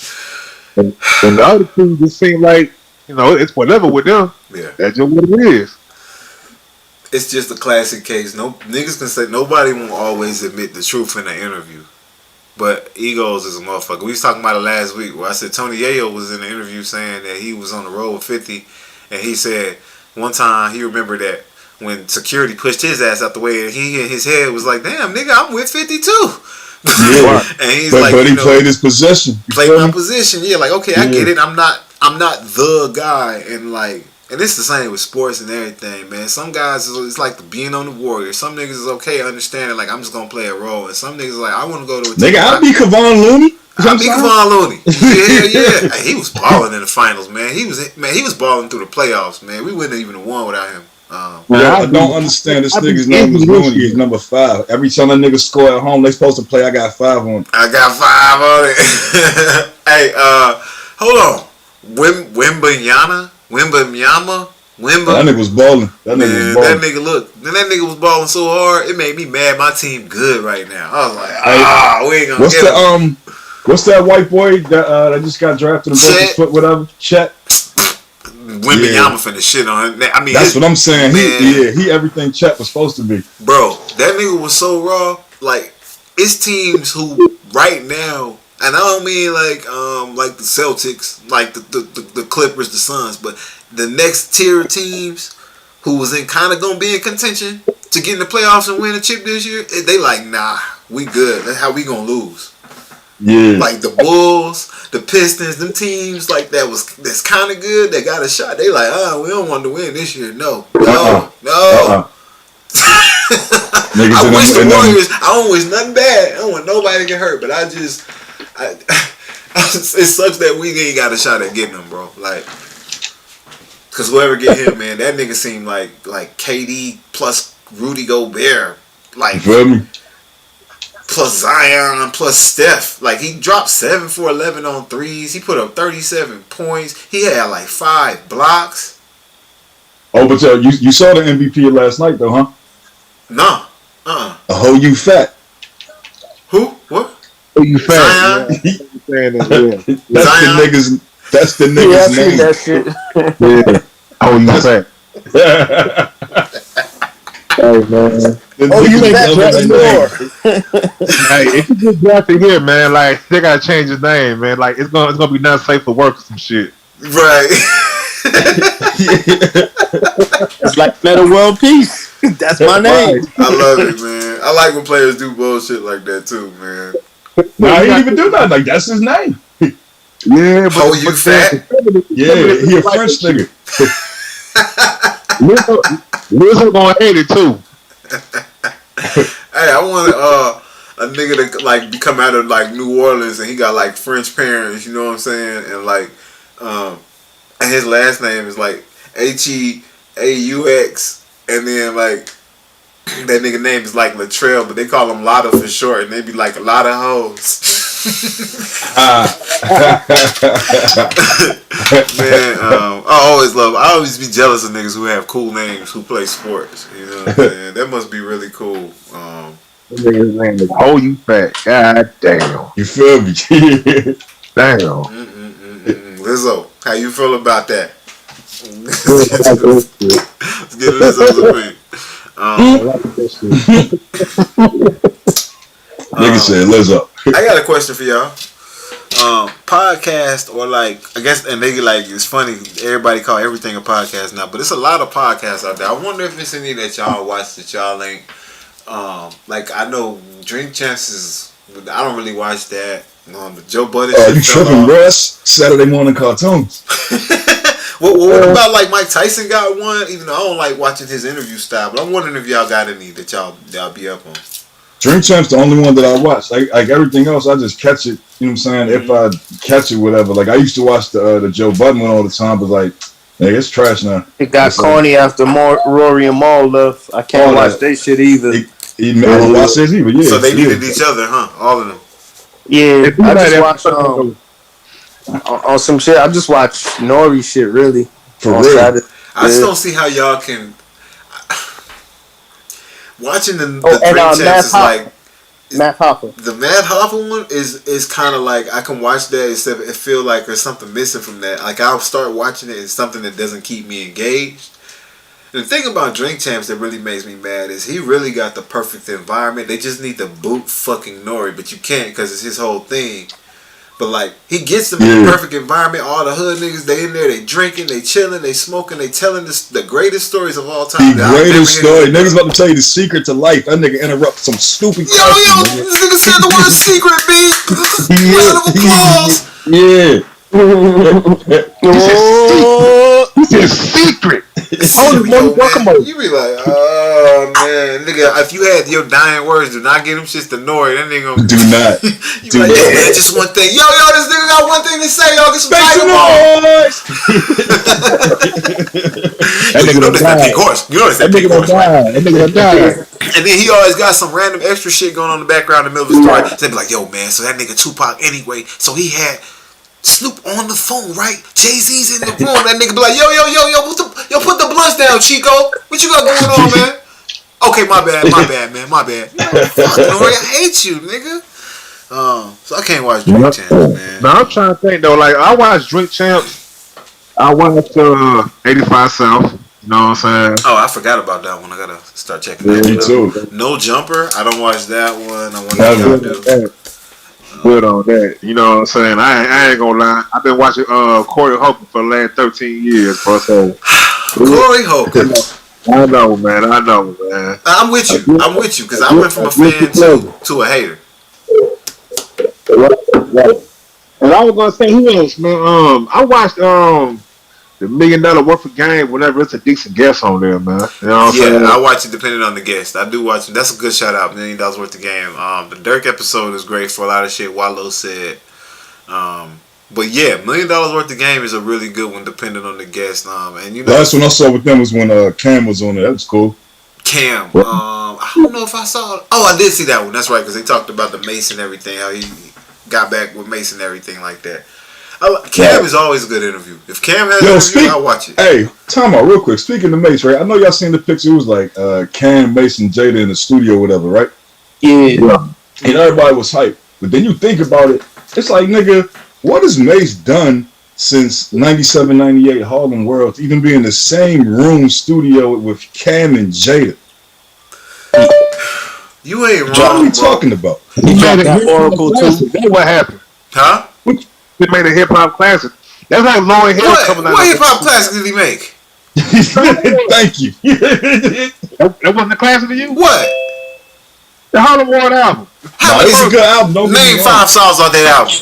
saying? And the other two just seem like it's whatever with them. Yeah, that's just what it is. It's just a classic case. No niggas can say nobody won't always admit the truth in an interview, but egos is a motherfucker. We was talking about it last week where I said Tony Yayo was in the interview saying that he was on the road with 50, and he said one time he remembered that when security pushed his ass out the way, and he in his head was like, "Damn nigga, I'm with 50 too." Yeah, and he's but like, he played his position. Played my position. Yeah, like okay, I get it. I'm not the guy, and like. And it's the same with sports and everything, man. Some guys, it's like the being on the Warriors. Some niggas is okay understanding, like, I'm just going to play a role. And some niggas like, I want to go to a team. Nigga, I'll be Kevon Looney. I'll be Kevon Looney. Yeah. Hey, he was balling in the finals, man. He was balling through the playoffs, man. We wouldn't even have won without him. I don't understand. This nigga's name is Looney. He's number 5. Every time a nigga score at home, they supposed to play. I got 5 on it. I got 5 on it. Hey, hold on. Wembanyama? That nigga was balling. That nigga was balling so hard, it made me mad. My team good right now. I was like, we ain't gonna get him. What's that white boy that just got drafted and broke his foot, whatever? Chet. Wembanyama finna shit on him. I mean, that's what I'm saying. He everything Chet was supposed to be. Bro, that nigga was so raw. Like, it's teams who right now. And I don't mean like the Celtics, like the Clippers, the Suns, but the next tier of teams who was in kind of gonna be in contention to get in the playoffs and win a chip this year, they like, nah, we good. That's how we gonna lose. Yeah. Like the Bulls, the Pistons, them teams like that's kind of good. They got a shot. They like, we don't want to win this year. No. Niggas I in wish them- the in them- Warriors. I don't wish nothing bad. I don't want nobody to get hurt. But it sucks that we ain't got a shot at getting them, bro. Like, cause whoever get him, man, that nigga seemed like KD plus Rudy Gobert, like You feel me? plus Zion plus Steph. Like he dropped 7 for 11 on threes. He put up 37 points. He had like 5 blocks. Oh, but you saw the MVP last night though, huh? No. A whole you fat. Who? What? Oh, you fat? Zion? Yeah. Saying that, yeah. Zion? That's the Yeah, I nigga's seen name. that shit. Yeah. Oh, you fat? Hey man. The Oh, you nigga's fat name. more. Hey, if you get drafted here, man, like they gotta change his name, man. Like it's gonna be not safe for work or some shit. Right. It's like Meta World Peace. That's my name. I love it, man. I like when players do bullshit like that too, man. Nah, he didn't even do nothing. Like that's his name. Yeah, but Oh, you fat? Yeah, he a French nigga. Lizzo gonna hate it too. Hey, I want a nigga to like come out of like New Orleans and he got like French parents, you know what I'm saying? And like, and his last name is like Heaux, and then like that nigga name is like Latrell, but they call him Lotta for short, and they be like a lot of hoes. Man, I always be jealous of niggas who have cool names who play sports. You know what I'm saying? That must be really cool. His name is Oh You Fat. God damn. You feel me? Damn. Lizzo, how you feel about that? Let's get Lizzo's opinion. Nigga said, Lizzo. I got a question for y'all. Podcast or like, I guess, and they like, it's funny, everybody call everything a podcast now, but it's a lot of podcasts out there. I wonder if it's any that y'all watch that y'all ain't, like, I know Drink Chances, I don't really watch that. The Joe Budden Oh, shit you fell tripping, off. Russ? Saturday morning cartoons. What about like Mike Tyson got one? Even though I don't like watching his interview style, but I'm wondering if y'all got any that y'all be up on. Drink Champs the only one that I watch. Like everything else, I just catch it. You know what I'm saying? If I catch it, whatever. Like I used to watch the Joe Budden one all the time, but like, hey, it's trash now. It got It's corny after Rory and Maul left. I can't All watch that. that shit either. I don't watch this either. Yeah. So they yeah. needed each other, huh? All of them. Yeah, If you I like just that- watch on some shit. I just watch Nori shit really. For on real. Saturday. I just Yeah. don't see how y'all can. Watching the Oh, and, Drink Matt Champs is Hoffa. like Matt Hoffa. the Mad Hoffa one is kind of like I can watch that except it feel like there's something missing from that. Like I'll start watching it and something that doesn't keep me engaged. The thing about Drink Champs that really makes me mad is he really got the perfect environment. They just need to boot fucking Nori, but you can't because it's his whole thing. But like he gets them in the perfect environment. All the hood niggas, they in there, they drinking, they chilling, they smoking, they telling the greatest stories of all time. The that I've never greatest heard. story. Niggas about to tell you the secret to life. That nigga interrupt some stupid Yo, question. this nigga said the word secret, B. Round of applause. Yeah. It's a secret. Yo, man, you be like, oh man, nigga, if you had your dying words, do not get them shits to Nori. That nigga gonna Do not. you Do be like, yo, not. man, just one thing. Yo, this nigga got one thing to say. Yo, get some Make some Tiger noise. That You know nigga this gonna that die. pink horse. You know this That that pink nigga gonna horse, right? die. That nigga gonna die. And then he always got some random extra shit going on in the background in the middle of the story. So they be like, yo, man, so that nigga Tupac anyway, so he had Snoop on the phone, right? Jay-Z's in the room. That nigga be like, yo, put the blunts down, Chico. What you got going on, man? Okay, my bad, man, my bad. Fuck, Nori, I hate you, nigga. So I can't watch Drink Champs, man. Now I'm trying to think though. Like I watch Drink Champs. I watch 85 South. You know what I'm saying? Oh, I forgot about that one. I gotta start checking Yeah, that Me one too. out. No Jumper. I don't watch that one. I wonder Never. if y'all do. Good on that. You know what I'm saying? I ain't gonna lie. I've been watching Corey Holcomb for the last 13 years, bro. So Corey Holcomb. I know, man. I'm with you. I'm with you because I went from a fan to a hater. Right. And I was gonna say who else, man. I watched the $1 Million Worth of Game whenever it's a decent guest on there, man. You know what I'm Yeah, saying? I watch it depending on the guest. I do watch it. That's a good shout out. $1 Million Worth of Game. The Dirk episode is great for a lot of shit Wallow said. But yeah, $1 Million Worth of Game is a really good one depending on the guest. And you know, Last one I saw with them was when Cam was on it. That was cool. Cam. I don't know if I saw. Oh, I did see that one. That's right, because they talked about the Mace and everything. How he got back with Mace and everything like that. Cam is always a good interview. If Cam has an interview, I'll watch it. Hey, time out real quick. Speaking of Mace, right? I know y'all seen the picture. It was like Cam, Mace, and Jada in the studio or whatever, right? Yeah. And everybody was hyped. But then you think about it, it's like, nigga, what has Mace done since 97, 98 Harlem World to even be in the same room studio with Cam and Jada? You ain't What are wrong, we bro. talking about? He dropped that Oracle too. That's what happened. Huh? They made a hip hop classic. That's like Lauryn Hill coming out. What hip hop classic did he make? Thank you. That wasn't a classic to you? What? The Harlem World album. How Nah, many? it's a good album. Don't get me Name wrong. 5 songs on that album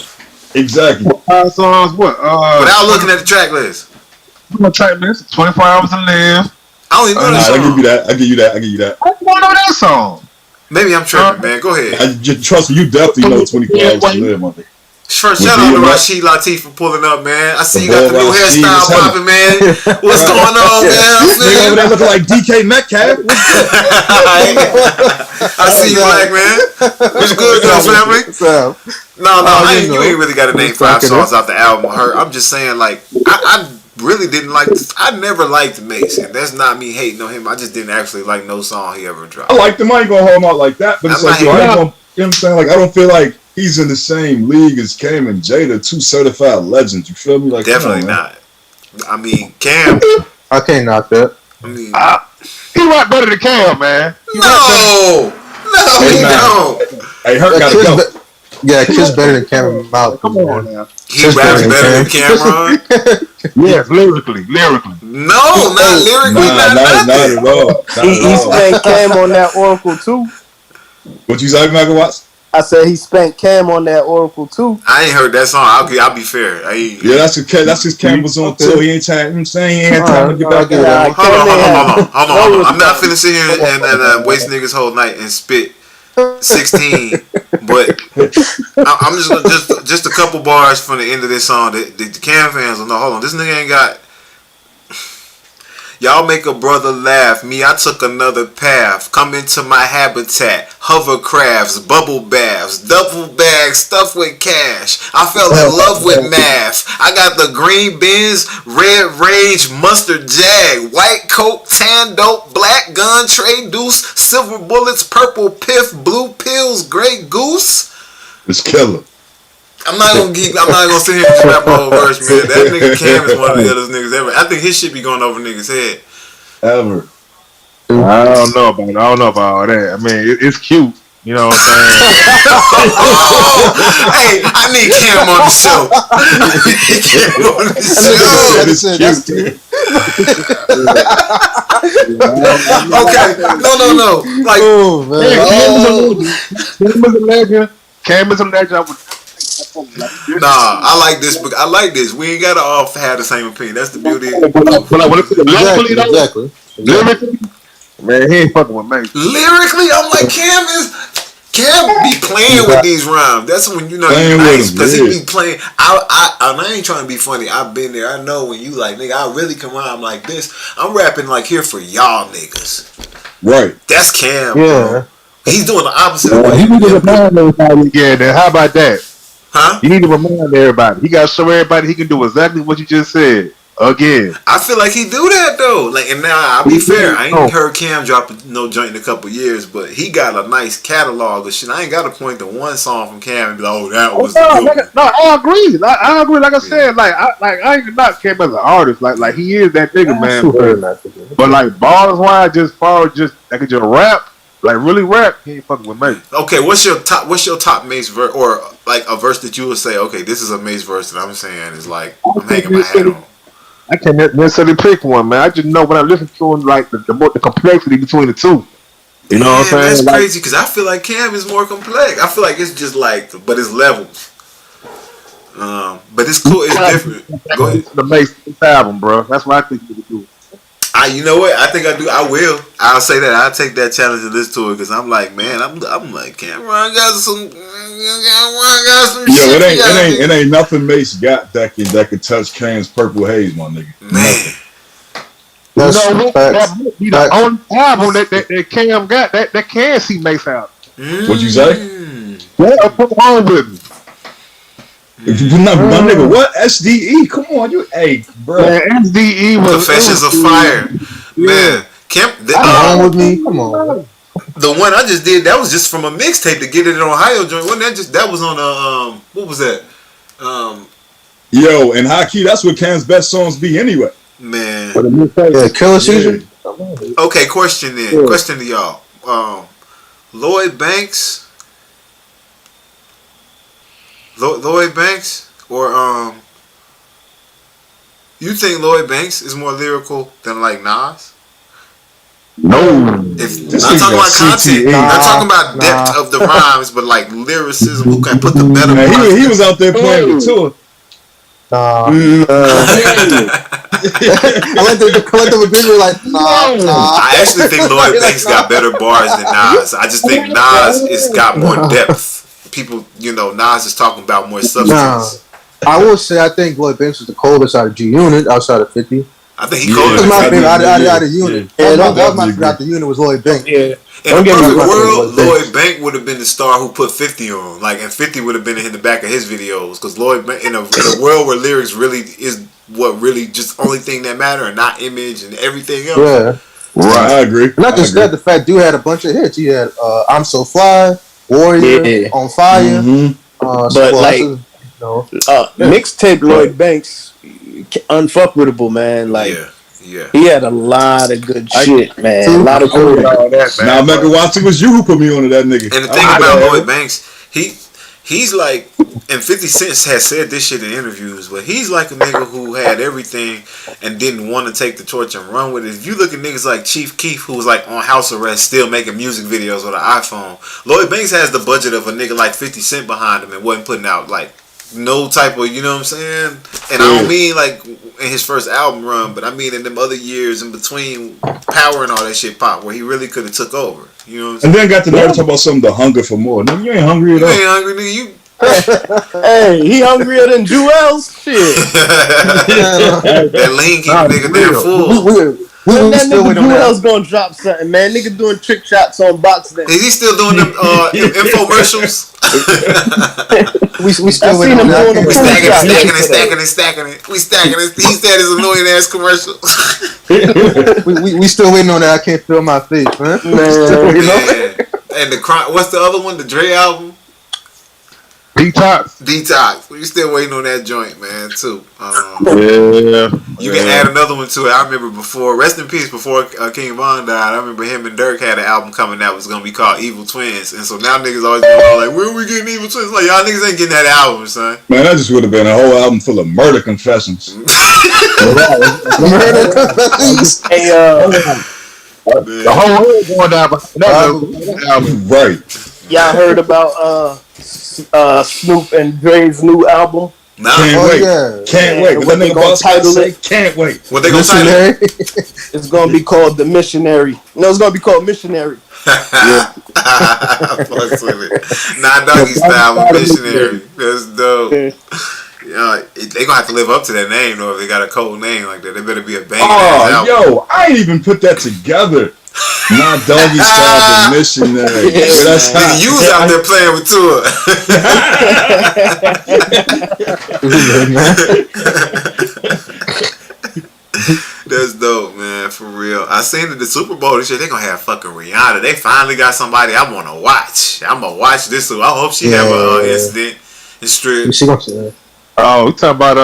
Exactly. 5 songs, what? without looking at the track list. Track list, 24 Hours to Live. I don't even know that I'll give you song. that. I give you that. I don't know that song. Maybe I'm tripping, man. Go ahead. I just trust me. You definitely know 24 Hours to Live, my nigga. First, With shout out to DMX. Rashid Latif for pulling up, man. I see The you got the boy new Rashid hairstyle is heavy. popping, man. What's going on, man? Nigga over there looking like DK Metcalf. I see you, black man. What's good, though, family? No, you ain't really got to name 5 songs off the album. I'm just saying, like, I really didn't like this. I never liked Mason. That's not me hating on him. I just didn't actually like no song he ever dropped. I liked him. I ain't gonna hold him out like that. But it's I'm like, not yo, I ain't hating. gonna, you know what I'm saying? Like, I don't feel like he's in the same league as Cam and Jada, 2 certified legends. You feel me? Like, Definitely come on, man. not. I mean, Cam. I can't knock that. I mean, He rap better than Cam, man. no, he man. don't. Hey, Hurt gotta go. Yeah, Kiss better than Cameron Mouth. Come on now. He raps better than Cameron. Yes, lyrically. No, not lyrically, Nah, not not nothing. at all. Not He at all. spanked Cam on that Oracle too. What you say, Michael Watts? I said he spanked Cam on that Oracle too. I ain't heard that song. I'll be fair. Yeah, that's his Cam was on tour. He ain't time. You know what I'm saying? He ain't had time to get back Alright, there. Hold on. I'm not finna sit here and waste niggas whole night and spit 16. But I'm just a couple bars from the end of this song. The Cam fans will know. Hold on, this nigga ain't got. Y'all make a brother laugh. Me, I took another path. Come into my habitat. Hovercrafts, bubble baths, duffel bags stuffed with cash. I fell in love with math. I got the green Benz, red range, mustard jag, white coat, tan dope, black gun, tray deuce, silver bullets, purple piff, blue pills, gray goose. It's killer. I'm not gonna sit here and just rap a whole verse, man. That nigga Cam is one of the illest niggas ever. I think his shit be going over niggas' head. Ever. I don't know about all that. I mean, it's cute. You know what I'm saying? Hey, I need Cam on the show. I need Cam on the show. That is cute. Okay, no. Like, Oh man. Cam is a legend. nah, I like this. But I like this. We ain't gotta all have the same opinion. That's the beauty. Exactly. Lyrically, man, he ain't fucking with me. Lyrically, I'm like Cam be playing with these rhymes. That's when you know Playing he's with nice them, because yeah. he be playing. I ain't trying to be funny. I've been there. I know when you like nigga. I really come rhyme like this. I'm rapping like here for y'all niggas. Right. That's Cam. Yeah. Bro. He's doing the opposite of what You he need to did. remind everybody again. Then how about that? Huh? You need to remind everybody. He got to show everybody he can do exactly what you just said again. I feel like he do that though. Like, and now I'll be fair. I ain't heard Cam drop no joint in a couple years, but he got a nice catalog of shit. I ain't got to point to one song from Cam and be like, oh, that was the good one. No, I agree. I agree. Like I said, I ain't not Cam as an artist. Like he is that nigga, man. But like bars wise, just far as just I could just rap, like really rap. He ain't fucking with me. Okay, what's your top Mace verse, or like a verse that you would say, okay, this is a Mace verse that I'm saying is like I'm hanging my hat on. I can't necessarily pick one, man. I just know when I listen to him, like the complexity between the two. You know what I'm saying? That's Like, crazy because I feel like Cam is more complex. I feel like it's just like, but it's levels. But it's cool. It's different. Go ahead. The Mace album, bro. That's what I think you could do. You know what? I think I do. I will. I'll say that. I'll take that challenge and listen to it because I'm like, man, I'm like, Cameron got some. Yo, shit. it ain't nothing Mace got that can touch Cam's Purple Haze, my nigga. Man. That's You know, facts. that be the only album that Cam got that can see Mace out. What'd you say? Yeah, put on with me. My nigga, what? SDE? Come on, you, hey, bro. Man, SDE was Confessions of Fire. Man. Camp. Come on with me. Come on. The one I just did, that was just from a mixtape to get it in Ohio joint. Wasn't that just, that was on a, what was that? Yo, and high key, that's what Cam's best songs be anyway. Man. Yeah, Killer Season. Okay, question then. Yeah. Question to y'all. Lloyd Banks. Lloyd Banks or you think Lloyd Banks is more lyrical than like Nas? No. If This not nigga talking about got content, CTE. not talking about depth of the rhymes, but like lyricism, who can put the better Man, bars. he was out there playing with Tua. Nah. I went to the collective agreement like, nah. I actually think Lloyd Banks got better bars than Nas. I just think Nas is got more depth. People, you know, Nas is talking about more substance. I will say I think Lloyd Banks is the coldest out of G Unit, outside of 50. I think he Yeah. colder That's than my 50. favorite out of Unit. Yeah, That was my definitely favorite out the Unit was Lloyd Banks. Yeah. In a Don't get me perfect wrong, world, Lloyd Lloyd Banks would have been the star who put 50 on. Like, and 50 would have been in the back of his videos. Because Lloyd Banks, in a world where lyrics really is what really just only thing that matter and not image and everything else. Yeah. Right, I agree. Not just that, the fact dude had a bunch of hits. He had I'm So Fly, Warrior, Yeah. On Fire. But Squad, like, you know. mixtape Lloyd Banks, unfuckwittable, man. Like, Yeah. he had a lot of good shit, man. A lot of All cool. that, man. Now, Mega Watts, it was you who put me on to that nigga. And the thing about Lloyd Banks, he's like, and 50 Cent has said this shit in interviews, but he's like a nigga who had everything and didn't want to take the torch and run with it. If you look at niggas like Chief Keef, who was like on house arrest, still making music videos with an iPhone, Lloyd Banks has the budget of a nigga like 50 Cent behind him and wasn't putting out like no type of, you know what I'm saying? And I don't mean like in his first album run, but I mean in them other years in between Power and all that shit pop where he really could have took over. You know what I'm saying? And then got the nerve to talk about something, the hunger for more. Nigga, you ain't hungry at You all. ain't hungry, nigga. You Hey, he hungrier than Jewel's shit. that lean keep a nigga damn full. We When that still nigga waiting on that. Jewel's gonna drop something, man. Nigga doing trick shots on box then. Is he still doing them infomercials? We still I waiting seen on him that. doing them We Cool stacking shot. it, stacking it. We stacking it. He said his annoying ass commercial. We still waiting on that. I can't feel my face, man. Still waiting on that. Man. And what's the other one? The Dre album? Detox. We still waiting on that joint, man, too. Yeah. You can add another one to it. I remember before, rest in peace, before King Von died, I remember him and Dirk had an album coming that was going to be called Evil Twins. And so now niggas always going on like, where are we getting Evil Twins? Like, y'all niggas ain't getting that album, son. Man, that just would have been a whole album full of murder confessions. Murder confessions. Hey, The whole world going down behind that album. Right. y'all heard about Snoop and Dre's new album? Nah. Can't Oh, wait. yeah. Can't wait. What What they nigga gonna boss title say? it? Can't wait. What they gonna title it? Missionary. It's gonna be called The Missionary. No, it's gonna be called Missionary. Fucks with it. Nah, doggy style with missionary. That's dope. Yeah, they gonna have to live up to that name though. If they got a cold name like that, they better be a banging ass Oh, album. yo, I ain't even put that together. Not doggy style, the missionary. Yeah, That's Nigga, hot. you was out there playing with That's dope, man. For real. I seen at the Super Bowl this year. They gonna have fucking Rihanna. They finally got somebody I want to watch. I'm gonna watch this. So I hope she have a incident and strip. She gonna say Oh, we talking about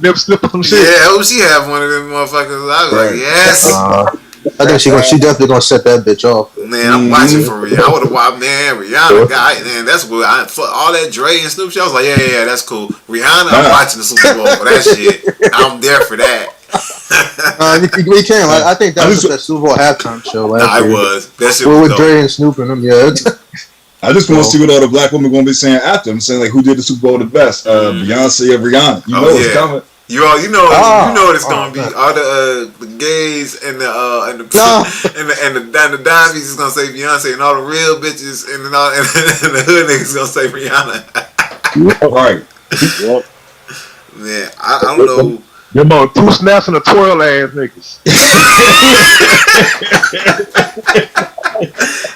nip slip or some shit. Yeah, I hope she have one of them motherfuckers. I was like, yes. I think she definitely gonna set that bitch off. Man, I'm watching for Rihanna. I would have watched, man, Rihanna guy, man, that's what all that Dre and Snoop shit. I was like, yeah, that's cool. Rihanna, I'm watching the Super Bowl for that shit. I'm there for that. We can. I think that was the Super Bowl halftime show. Nah, it was. That shit was was with Dre and Snoop and them. Yeah. I just want to see what all the black women going to be saying after. I'm saying, like, who did the Super Bowl the best? Beyonce or Rihanna? You know it's coming. You know what it's gonna be. All the gays and the dimes is gonna say Beyonce, and all the real bitches and the hood niggas gonna say Rihanna. Right. Yep. Man, I don't know. Them on 2 snaps and a twirl ass niggas.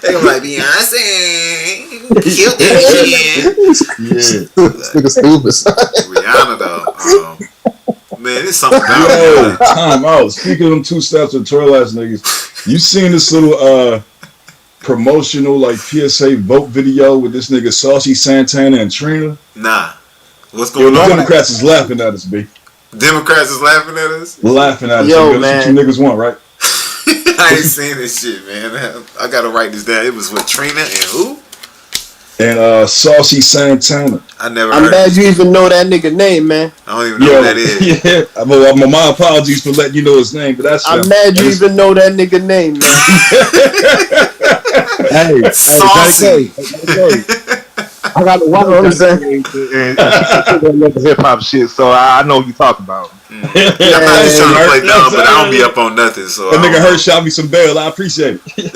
They gonna be like Beyonce, killed that shit. This nigga stupid. Rihanna though. Man, it's something about it. Time out. Speaking of them 2 steps and twirl ass niggas, you seen this little promotional like PSA vote video with this nigga Saucy Santana and Trina? Nah. What's going on? Democrats is laughing at us, B. Democrats is laughing at us? Laughing at us. Yo, that's what you niggas want, right? I ain't seen this shit, man. I gotta write this down. It was with Trina and who? And Saucy Santana. I never I'm heard mad you even know that nigga name, man. I don't even know who that is. Yeah. My apologies for letting you know his name, but that's I'm mad you even know that nigga name, man. Hey, Saucy. I got to watch what I'm saying. And hip hop shit, so I know what you talking about. I'm not just trying to play dumb, but I don't be up on nothing. So that nigga Hurt shot me some bail. I appreciate it.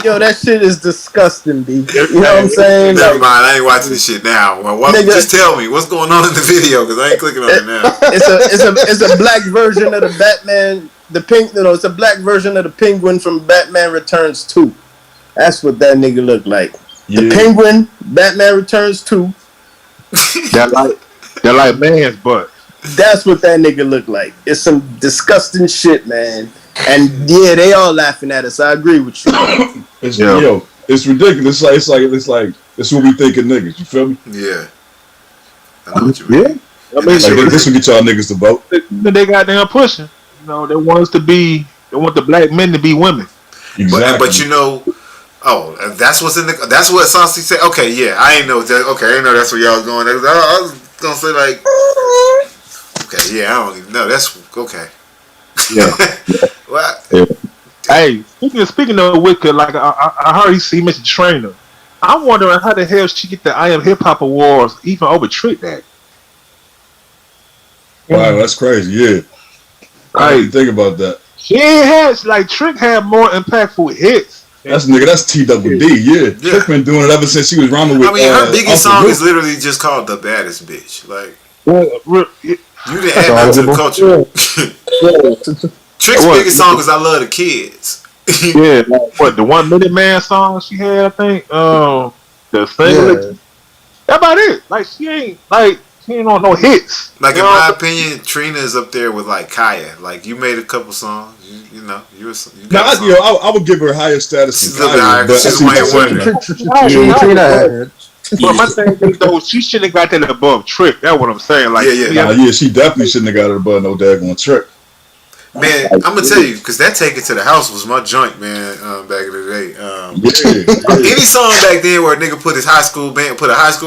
Yo, that shit is disgusting, B. You know what I'm saying? Never mind, I ain't watching this shit now. Well, just tell me what's going on in the video because I ain't clicking on it now. It's a black version of the Batman. It's a black version of the Penguin from Batman Returns 2. That's what that nigga look like. Yeah. The Penguin, Batman Returns 2. They're like man's butt. That's what that nigga look like. It's some disgusting shit, man. And yeah, they all laughing at us. I agree with you. It's ridiculous. It's like it's what we think of niggas. You feel me? Yeah. I know what you mean. Yeah. I mean, this will get y'all niggas to vote. They goddamn pushing. You know, they want the black men to be women. Exactly. But you know. Oh, that's what's in that's what Saucy said. Okay, yeah, I ain't know that. Okay, I didn't know that's where y'all was going. I was gonna say like, okay, yeah, I don't even know. That's okay. Yeah. What? Yeah. Hey, speaking of Wicked, like I heard he mentioned Trainer. I'm wondering how the hell she get the I Am Hip Hop Awards even over Trick Daddy. Wow, that's crazy. Yeah, I didn't think about that. She has Trick had more impactful hits. That's TWD, yeah. Trick been doing it ever since she was rhyming with. I mean, her biggest song is literally just called "The Baddest Bitch." Like, you didn't add that to the culture. Trick's biggest song is "I Love the Kids." Yeah, the 1 Minute Man song she had, I think. The single. That's about it. Like she ain't on no hits. Like in my opinion, Trina is up there with like Kaya. Like you made a couple songs. You know, I would give her higher status. She's a little bit higher. She's Wayne Wonder. But my thing is though, she shouldn't have got that above Trick. That's what I'm saying. Like, she definitely shouldn't have got it above no daggone Trick. Man, I'm gonna tell you because that "Take It to the House" was my joint, man. Back in the day, any song back then where a nigga put a high school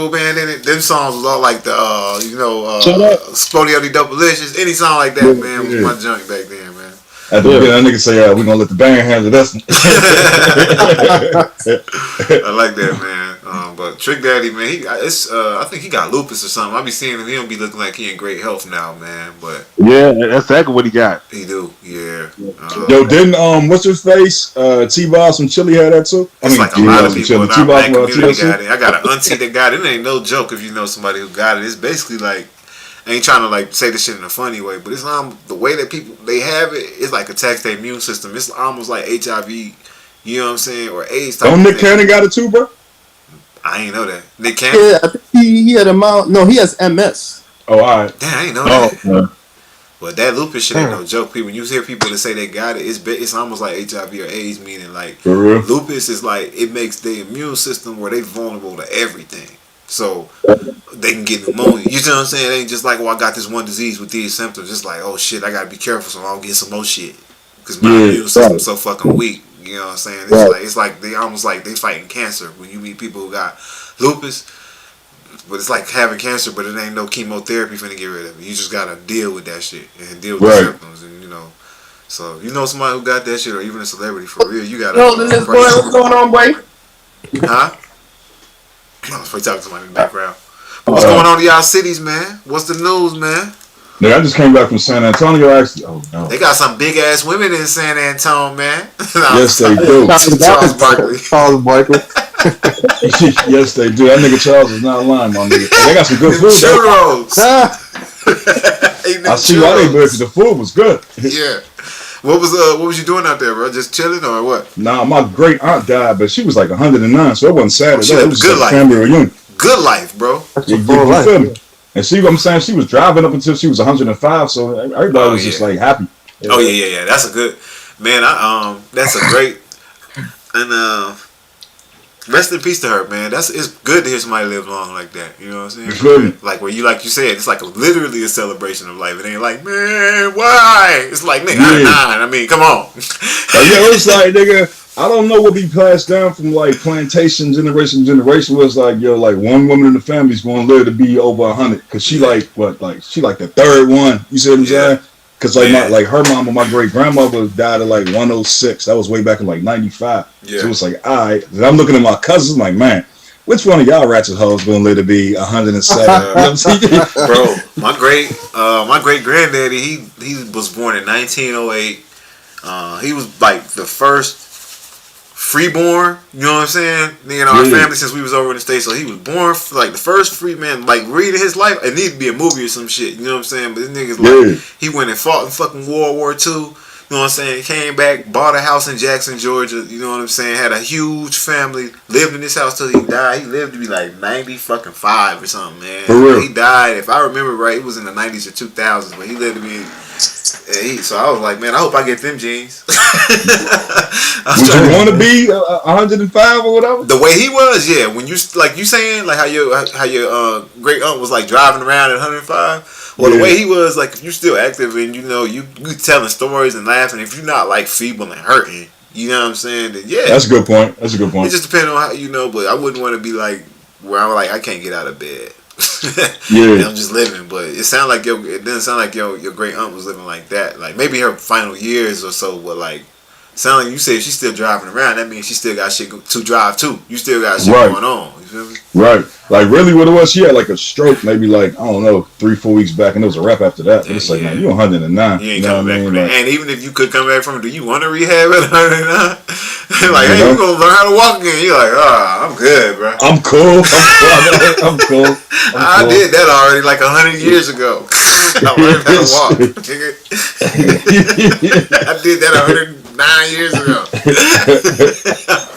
band in it, them songs was all like the Exploding Double-Licious. Any song like that, man, was my joint back then, man. At the beginning, that nigga say, "We're gonna let the band handle this." I like that, man. But Trick Daddy, man, I think he got lupus or something. I be seeing him. He don't be looking like he in great health now, man. But yeah, that's exactly what he got. He do, yeah. Yo, didn't what's his face? T-Boss from Chili had that too. It's like a lot of people in our black community got it. I got an auntie that got it. It ain't no joke if you know somebody who got it. It's basically like. I ain't trying to like say this shit in a funny way, but it's the way that people they have it. It's like attacks their immune system. It's almost like HIV. You know what I'm saying? Or AIDS. Don't Nick Cannon got it too, bro? I ain't know that. Nick Cannon. Yeah, I think he had No, he has MS. Oh, all right. Damn, I ain't know that. Yeah. But that lupus shit ain't no joke. People, when you hear people that say they got it, it's almost like HIV or AIDS, meaning like lupus is like it makes their immune system where they vulnerable to everything. so they can get pneumonia. You see what I'm saying? It ain't just like, I got this one disease with these symptoms. It's like, oh shit, I gotta be careful so I don't get some more shit because my immune system's so fucking weak. You know what I'm saying? It's like they almost like they fighting cancer when you meet people who got lupus. But it's like having cancer, but it ain't no chemotherapy finna get rid of it. You just gotta deal with that shit and deal with the symptoms, and So somebody who got that shit, or even a celebrity for real, you gotta. What's going on, boy? Huh? I was probably talking to somebody in the background. But what's going on in y'all cities, man? What's the news, man? Nigga, I just came back from San Antonio. Actually, oh no, They got some big ass women in San Antonio, man. yes they do. Charles Barkley. Charles Barkley. Yes they do. That nigga Charles is not lying, my nigga. They got some good food. Churros. I see why they good. The food was good. Yeah. What was you doing out there, bro? Just chilling or what? Nah, my great aunt died, but she was like 109, so it wasn't sad at she all. lived It was a good like life. family reunion. Good life, bro. You feel me? And see what I'm saying? She was driving up until she was 105, so everybody was just like happy. Oh yeah. That's a good man. That's a great and rest in peace to her, man. It's good to hear somebody live long like that. You know what I'm saying? Like where like you said, it's like literally a celebration of life. It ain't like, man, why? It's like, nigga, I'm 9. I mean, come on. It's like, nigga, I don't know what be passed down from like plantation generation to generation. Was like, like one woman in the family is going to live to be over 100 because she like she like the third one. You see what I'm saying? Because like her mama, my great grandmother died at like 106. That was way back in like 95. So it's like, all right. I'm looking at my cousins like, man, which one of y'all ratchet hoes going to live to be 107? Bro, my great granddaddy, he was born in 1908. He was like the first freeborn, you know what I'm saying? In our family since we was over in the States, so he was born like the first free man. Like reading his life, it needed to be a movie or some shit, you know what I'm saying? But this nigga's like, he went and fought in fucking World War II, you know what I'm saying? Came back, bought a house in Jackson, Georgia, you know what I'm saying? Had a huge family, lived in this house till he died. He lived to be like 95 or something, man. For real. He died, if I remember right, it was in the 90s or 2000s, but he lived to be. So I was like, man, I hope I get them jeans. Would you want to be 105 or whatever? The way he was, yeah. When you like you saying like how your great aunt was like driving around at 105. Well, the way he was, like if you're still active and you telling stories and laughing, if you're not like feeble and hurting, you know what I'm saying? Then That's a good point. It just depends on how but I wouldn't want to be like where I'm like I can't get out of bed. I'm just living, but it doesn't sound like your great aunt was living like that. Like maybe her final years or so, but like sound like you say she's still driving around. That means she still got shit to drive too. You still got shit going on. You feel me? Right. Like really, what it was, she had like a stroke, maybe like I don't know, 3-4 weeks back, and it was a wrap after that. But it's like, man, you're 109. You ain't coming back from that. And even if you could come back from it, do you want to rehab at 109? Like, hey, you gonna learn how to walk again? You're like, I'm good, bro. I'm cool. I'm cool. I did that already like 100 years ago. I learned how to walk. I did that 109 years ago.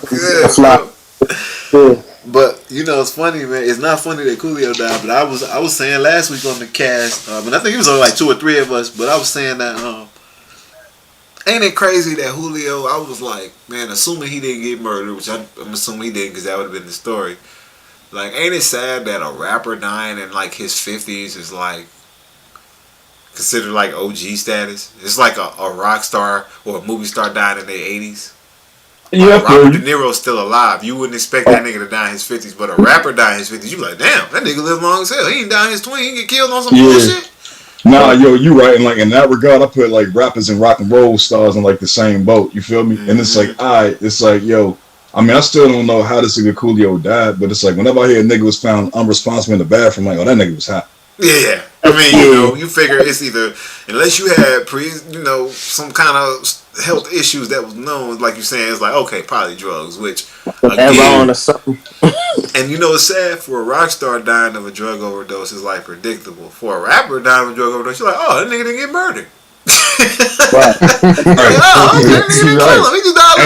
Good, bro. But it's funny, man. It's not funny that Coolio died, but I was saying last week on the cast, and I think it was only like 2 or 3 of us, but I was saying that ain't it crazy that Julio? I was like, man, assuming he didn't get murdered, which I'm assuming he didn't, because that would have been the story. Like, ain't it sad that a rapper dying in like his 50s is like considered like OG status? It's like a rock star or a movie star dying in their 80s. Yeah, Robert De Niro's still alive. You wouldn't expect that nigga to die in his 50s, but a rapper die in his 50s, you like, damn, that nigga live long as hell. He ain't die in his 20s. He can get killed on some bullshit. Nah, you right. And like in that regard, I put like rappers and rock and roll stars in like the same boat. You feel me? And it's like, it's like, I mean, I still don't know how this nigga Coolio died, but it's like whenever I hear a nigga was found unresponsible in the bathroom, like, oh, that nigga was hot. Yeah. I mean, you figure it's either, unless you had some kind of health issues that was known, like you're saying, it's like, okay, probably drugs, which, again, or something. And it's sad for a rock star dying of a drug overdose is like predictable. For a rapper dying of a drug overdose, you're like, oh, that nigga didn't get murdered. Right. Hey,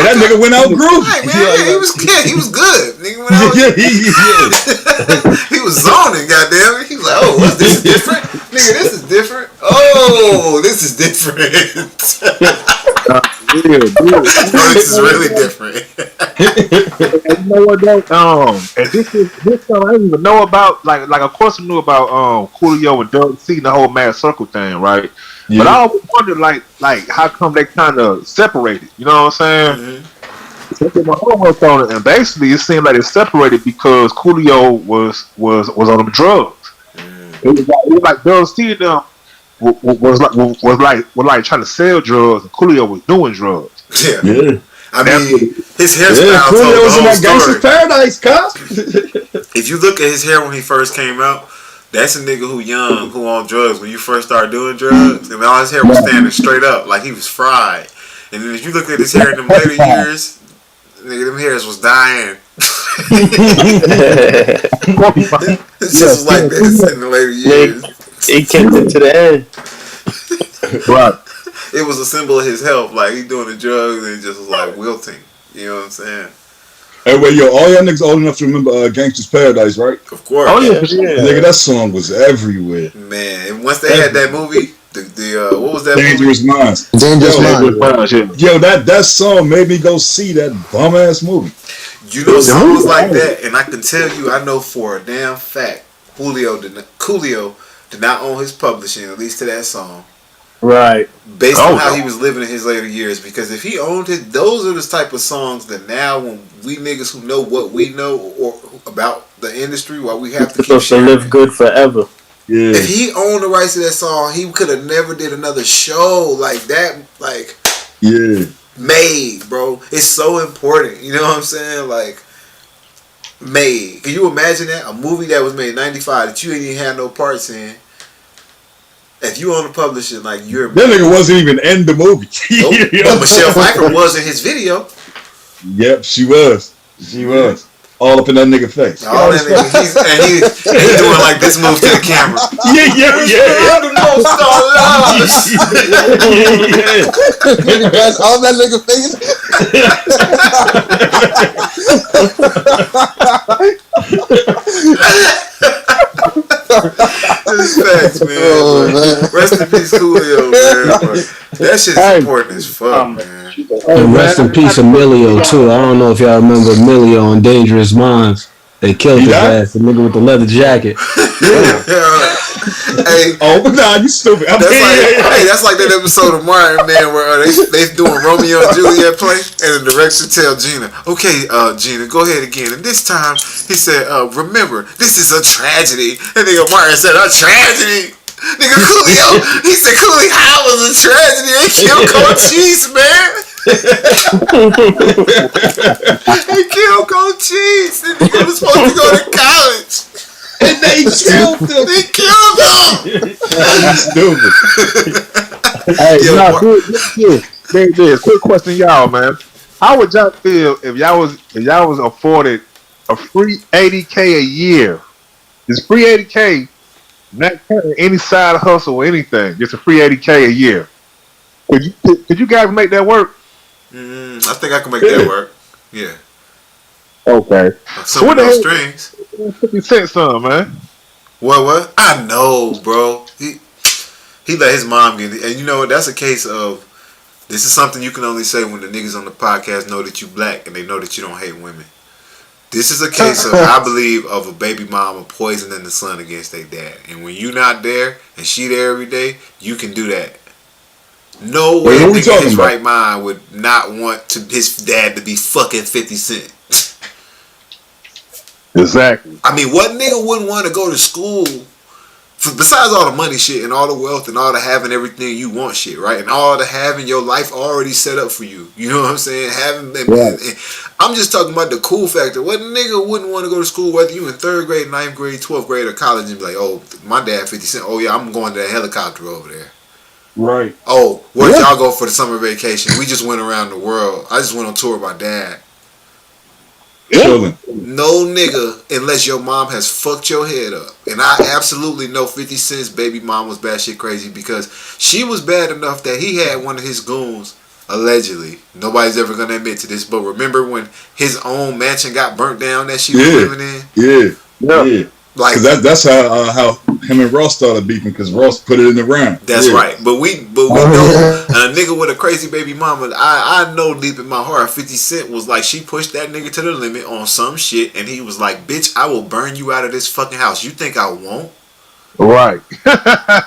that nigga went out groovy. Right, man, he was good. Nigga went out. He was zoning, goddamn it. He was like, oh, what's this different? Nigga, this is different. Oh, this is different. This is really different. And you know what though? And this song I didn't even know about. Like of course I knew about Coolio and Doug C and the whole Mad Circle thing, right? Yeah. But I always wondered like how come they kind of separated? You know what I'm saying? So I did my homework on it, and basically it seemed like they separated because Coolio was on them drugs. It was like Doug C and them was like trying to sell drugs, and Coolio was doing drugs. Yeah. Yeah. I mean, his Yeah, hairstyle told Coolio the was in whole that Gangsta's story. Paradise, cuz. If you look at his hair when he first came out, that's a nigga who young, who on drugs when you first started doing drugs, and all his hair was standing straight up like he was fried. And then if you look at his hair in them later years, nigga, them hairs was dying. It's just like this in the later years. It kicked it to the end. Right. It was a symbol of his health. Like he doing the drugs and it just was like wilting. You know what I'm saying? Hey, wait, yo, all y'all niggas old enough to remember Gangsta's Paradise, right? Of course. Oh yeah, Nigga, that song was everywhere. Man, and once they had that movie, the what was that Dangerous Minds. Dangerous Yo, Minds. Yo, that song made me go see that bum ass movie. movie? You know songs like that, and I can tell you, I know for a damn fact, Coolio did not own his publishing, at least to that song. Right. Based on how he was living in his later years, because if he owned it, those are the type of songs that now, when we niggas who know what we know or about the industry, why we have to keep Supposed to sharing live it. good forever. Yeah. If he owned the rights to that song, he could have never did another show like that. Like Yeah. made, bro. It's so important. You know what I'm saying? Like made. Can you imagine that? A movie that was made in '95 that you ain't even had no parts in. If you own the publishing, like you're. That nigga wasn't even in the movie. Nope. But Michelle Pfeiffer was in his video. Yep, she was. She was. All up in that nigga face. All that nigga, he's doing like this move to the camera. Yeah. The most alive. Nigga, that's all that nigga face. This facts, man. Oh, man. Rest in peace, Coolio, man. But that shit's important as fuck, man. And rest in peace, Emilio too. I don't know if y'all remember Emilio on Dangerous Minds. They killed his ass, the nigga with the leather jacket. Hey, Oh, nah, you stupid. that's like that episode of Martin, man, where they doing Romeo and Juliet play, and the director tell Gina, "Okay, Gina, go ahead again." And this time he said, "Remember, this is a tragedy." And nigga Martin said, "A tragedy." Nigga Coolio, he said, "Coolio, how was a tragedy? They killed Cochise, man." They killed Cochise. The nigga was supposed to go to college. And they killed him. They killed him. Stupid. Hey, Yo, nah, Mark. this quick question, y'all, man. How would y'all feel if y'all was afforded a free $80K a year? This free $80K, not counting any side hustle or anything, just a free $80K a year. Could you guys make that work? I think I can make that work. Yeah. Okay. Some what of the those hell- strings. 50 cents, son, man. What? I know, bro. He let his mom get it. And you know what? That's a case of, this is something you can only say when the niggas on the podcast know that you black and they know that you don't hate women. This is a case of, I believe, of a baby mama poisoning the son against their dad. And when you not there and she there every day, you can do that. No way Wait, a who we nigga in his talking about? right mind would not want his dad to be fucking 50 Cent. Exactly. I mean, what nigga wouldn't want to go to school besides all the money shit and all the wealth and all the having everything you want shit, right? And all the having your life already set up for you. You know what I'm saying? And I'm just talking about the cool factor. What nigga wouldn't want to go to school, whether you in 3rd grade, 9th grade, 12th grade, or college, and be like, oh, my dad 50 Cent. Oh, yeah, I'm going to that helicopter over there. Right. Oh, where did y'all go for the summer vacation? We just went around the world. I just went on tour with my dad. Chilling. No nigga, unless your mom has fucked your head up. And I absolutely know 50 Cent's baby mom was batshit crazy because she was bad enough that he had one of his goons, allegedly. Nobody's ever going to admit to this, but remember when his own mansion got burnt down that she was living in? Yeah. Like Because that's how him and Ross started beefing. Because Ross put it in the round. that's Yeah. right. But we know a nigga with a crazy baby mama. I know deep in my heart, 50 Cent was like, she pushed that nigga to the limit on some shit, and he was like, bitch, I will burn you out of this fucking house. You think I won't? Right.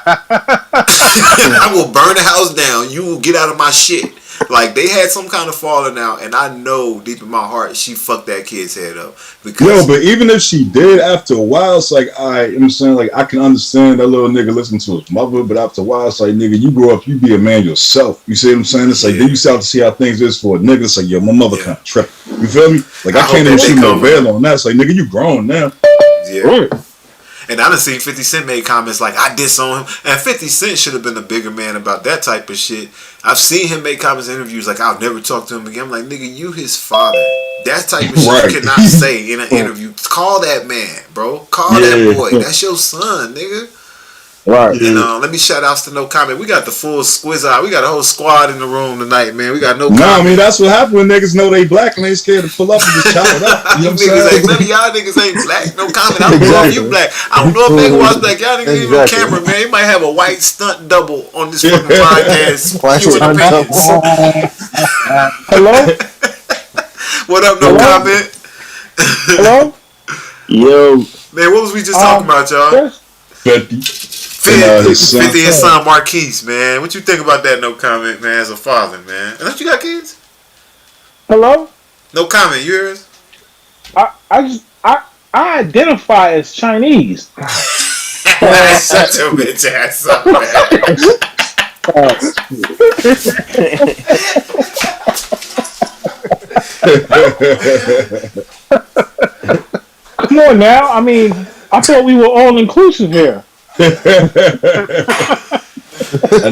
I will burn the house down. You will get out of my shit. Like, they had some kind of falling out, and I know deep in my heart she fucked that kid's head up. Because Yo, but even if she did, after a while, it's like, you know what I'm saying? Like, I can understand that little nigga listening to his mother, but after a while, it's like, nigga, you grow up, you be a man yourself. You see what I'm saying? It's like, then you start to see how things is for a nigga. It's like, yo, my mother kind of tripping. You feel me? Like, I can't even shoot no bail on that. It's like, nigga, you grown now. yeah. Right. And I done seen 50 Cent make comments like, I disown him. And 50 Cent should have been a bigger man about that type of shit. I've seen him make comments in interviews like, I'll never talk to him again. I'm like, nigga, you his father. That type of shit Right. you cannot say in an interview. Call that man, bro. Call that boy. That's your son, nigga. Right. And let me shout outs to No Comment. We got the full squiz out. We got a whole squad in the room tonight, man. We got No Comment. Nah, I mean, that's what happens when niggas know they black and they scared to pull up and just chop it up. You know what I'm Niggas saying? ain't, none of y'all niggas ain't black. No comment. I don't know if you black. I don't know if Megan was black. Y'all niggas even on camera, man. You might have a white stunt double on this fucking podcast. White You in stunt opinions. Hello? What up, No Comment? Hello? Yo, Man, what was we just talking about, y'all? Yes. 50. 50, his son. 50 his son Marquise, man. What you think about that? No comment, man. As a father, man. Don't you got kids? Hello? No comment. You hear us? I identify as Chinese. Shut your bitch ass up, man. Come on now. I mean, I thought we were all inclusive here. That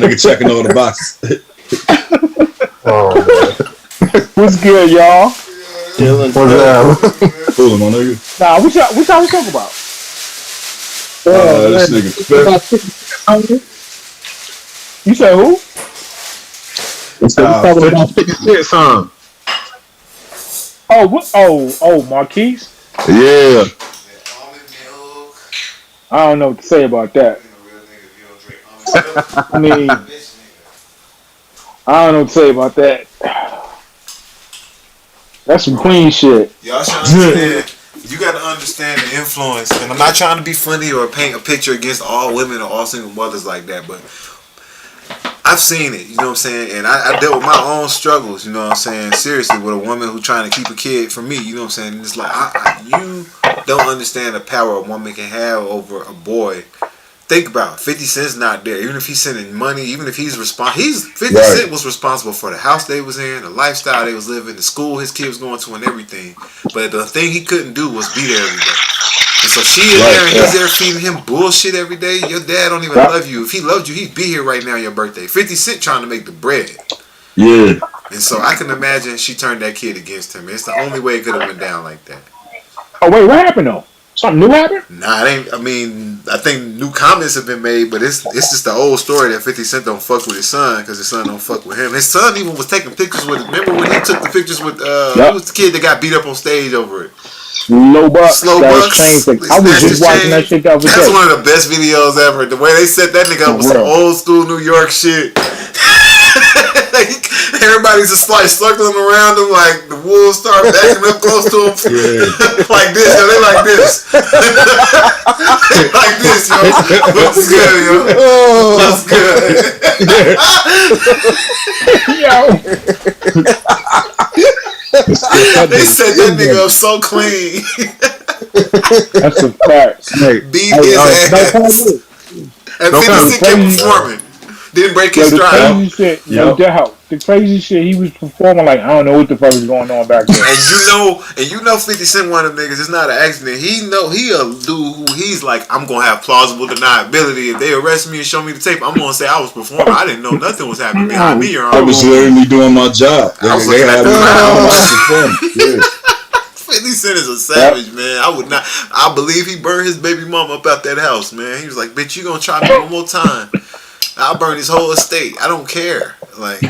nigga checking all the boxes. What's good, y'all? chilling. What's that? Cool, my nigga. Nah, what y'all talking about? This nigga Fifth. You said who? Talking about 50 Cent song. Oh, what? Oh, Marquise. Yeah. I don't know what to say about that. I mean, I don't know what to say about that. That's some queen shit. Y'all should understand. You got to understand the influence. And I'm not trying to be funny or paint a picture against all women or all single mothers like that, but I've seen it, you know what I'm saying? And I dealt with my own struggles, you know what I'm saying? Seriously, with a woman who trying to keep a kid from me, you know what I'm saying? And it's like, you don't understand the power a woman can have over a boy. Think about it. 50 Cent's not there. Even if he's sending money, even if he's 50 Cent was responsible for the house they was in, the lifestyle they was living, the school his kid was going to, and everything. But the thing he couldn't do was be there every day. And so she is there, and he's there feeding him bullshit every day. Your dad don't even love you. If he loved you, he'd be here right now on your birthday. 50 Cent trying to make the bread. Yeah. And so I can imagine she turned that kid against him. It's the only way it could have went down like that. Oh wait, what happened though? Something new happened? Nah, it ain't. I mean, I think new comments have been made, but it's just the old story that 50 Cent don't fuck with his son because his son don't fuck with him. His son even was taking pictures with. Remember when he took the pictures with? Who was the kid that got beat up on stage over it? Slow Bucks. Slow That Bucks. chain thing. I was just watching that shit the other That's day. one of the best videos ever. The way they set that nigga up with some old school New York shit. Everybody's just like circling around him, like the wolves start backing up close to him, like this. Yo, they like this, they like this. Yo, what's good, yo? What's good? They set that nigga up so clean. That's a fact. Beat his ass. And 50 Cent kept performing. Didn't break his the stride. crazy shit, no doubt. The crazy shit he was performing, like I don't know what the fuck was going on back there. And you know 50 Cent one of them niggas, it's not an accident. He a dude who he's like, I'm gonna have plausible deniability. If they arrest me and show me the tape, I'm gonna say I was performing. I didn't know nothing was happening behind me. I was literally doing my job. I was They looking at had the me. 50 Cent is a savage, man. I believe he burned his baby mama up out that house, man. He was like, bitch, you gonna try me one more time, I'll burn his whole estate. I don't care. Like,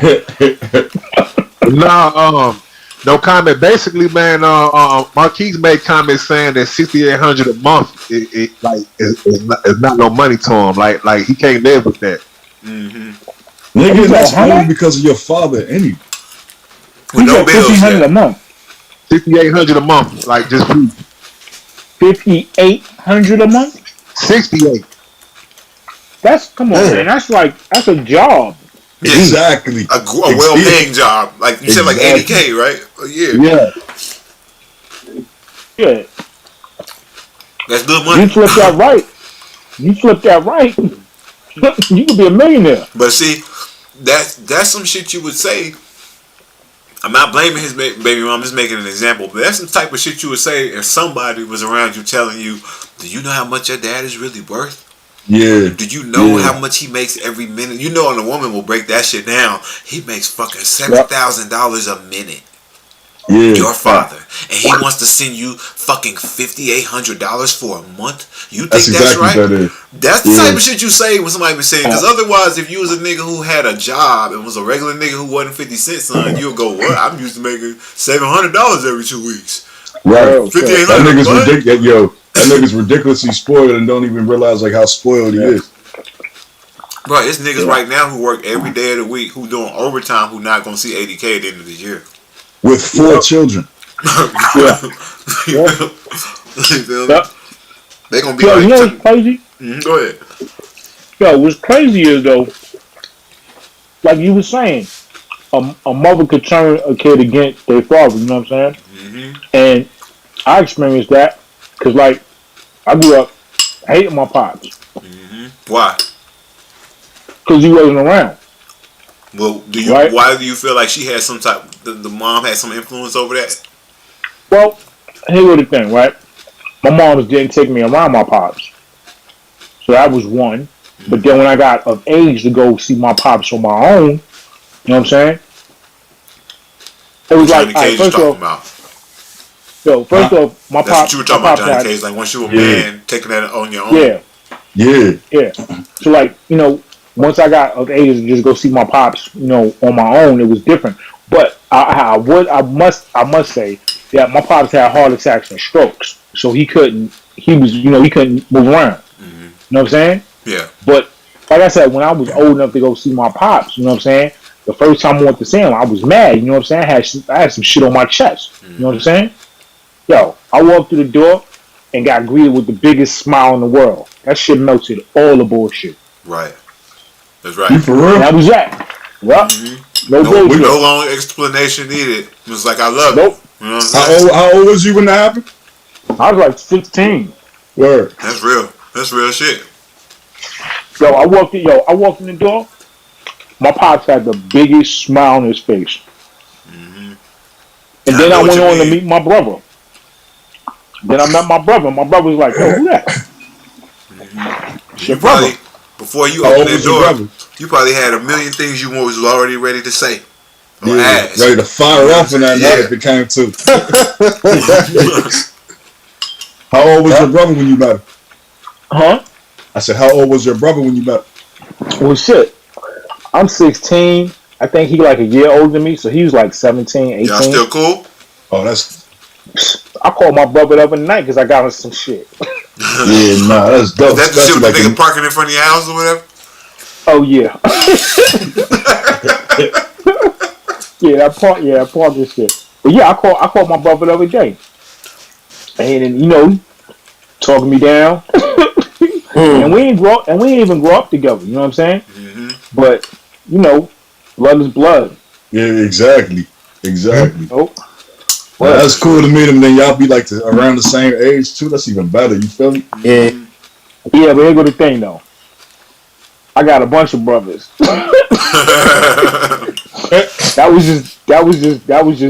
Nah, No comment. Basically, man, Marquise made comments saying that 6,800 a month is not no money to him. Like he can't live with that. Mm-hmm. Nigga, that's how only much? because of your father anyway. With no bills 1,500 a yet. month. 6,800 a month, like just 5,800 a month. 68. That's come on, man. That's a job. Yeah. Exactly. A well-paying job. Like you said, like Exactly. $80K, right? A year. Yeah. Yeah, That's good money. you flip that right. You could be a millionaire. But see, that's some shit you would say. I'm not blaming his baby mom. I'm just making an example. But that's some type of shit you would say if somebody was around you telling you, "Do you know how much your dad is really worth? Yeah. Do you know Yeah. how much he makes every minute? You know, and a woman will break that shit down. He makes fucking $7,000 a minute. Yeah. Your father, and he wants to send you fucking $5,800 for a month. You think That's that's exactly right? what that is. That's the Yeah. type of shit you say when somebody be saying. Because otherwise, if you was a nigga who had a job and was a regular nigga who wasn't 50 Cent son, you'll go, "What? I'm used to making $700 every 2 weeks. Right. 5,800. That nigga's what?" ridiculous. Yo, that nigga's ridiculously spoiled and don't even realize like how spoiled he is. Bro, it's niggas right now who work every day of the week who doing overtime who not gonna see 80K at the end of the year. With 4 children. Yeah. You feel me? Yep. They gonna be Yo, like, you know what's crazy? Go ahead. Yo, what's crazy is though, like you were saying, a mother could turn a kid against their father. You know what I'm saying? Mm-hmm. And I experienced that because, like, I grew up hating my pops Mm-hmm. Why? because he wasn't around. Well, do you? Right. Why do you feel like she had some type? The mom had some influence over that. Well, here was the thing, right? My mom didn't take me around my pops, so that was one. But then when I got of age to go see my pops on my own, you know what I'm saying? It was Johnny like, all right, Cage was first talking off, about. my That's pops. what you were talking about, Johnny Cage. Like once you were a man, taking that on your own. Yeah, Yeah. yeah. So like, you know, once I got of age to just go see my pops, you know, on my own, it was different. But I must say that my pops had heart attacks and strokes, so he couldn't move around. Mm-hmm. You know what I'm saying? Yeah. But like I said, when I was old enough to go see my pops, you know what I'm saying? The first time I went to see him, I was mad. You know what I'm saying? I had some shit on my chest. Mm-hmm. You know what I'm saying? Yo, I walked through the door and got greeted with the biggest smile in the world. That shit melted all the bullshit. Right. That's You right. for real? And that was that. Yep. No No bullshit. long explanation needed. It was like I love Nope. you. You know what I'm saying? How old was you when that happened? I was like 16. Word. That's real. That's real shit. I walked in the door. My pops had the biggest smile on his face. Mm-hmm. And I then know I what went you on to mean. meet my brother. Then I met my brother. My brother was like, "Yo, who that?" You Your probably brother. before you How opened old that was your door, brother? you probably had a million things you was already ready to say. Or Yeah. ask. Ready to fire off in that Yeah. night if it came to. How old was your brother when you met him? Huh? I said, how old was your brother when you met him? Well, shit. I'm 16. I think he like a year older than me, so he was like 17, 18. Y'all still cool? Oh, that's I called my brother the other night because I got him some shit. yeah, nah, that's dope. That's the shit Especially with the like nigga parking in front of your house or whatever? Oh yeah. I parked this shit. But yeah, I called my brother the other day. And then, you know, talking me down. And we ain't even grow up together, you know what I'm saying? Mm-hmm. But, you know, blood is blood. yeah, exactly. Oh. Well, that's cool to meet him. Then y'all be like around the same age too. That's even better. You feel me? Yeah. Yeah, but here go the thing though. I got a bunch of brothers. That was just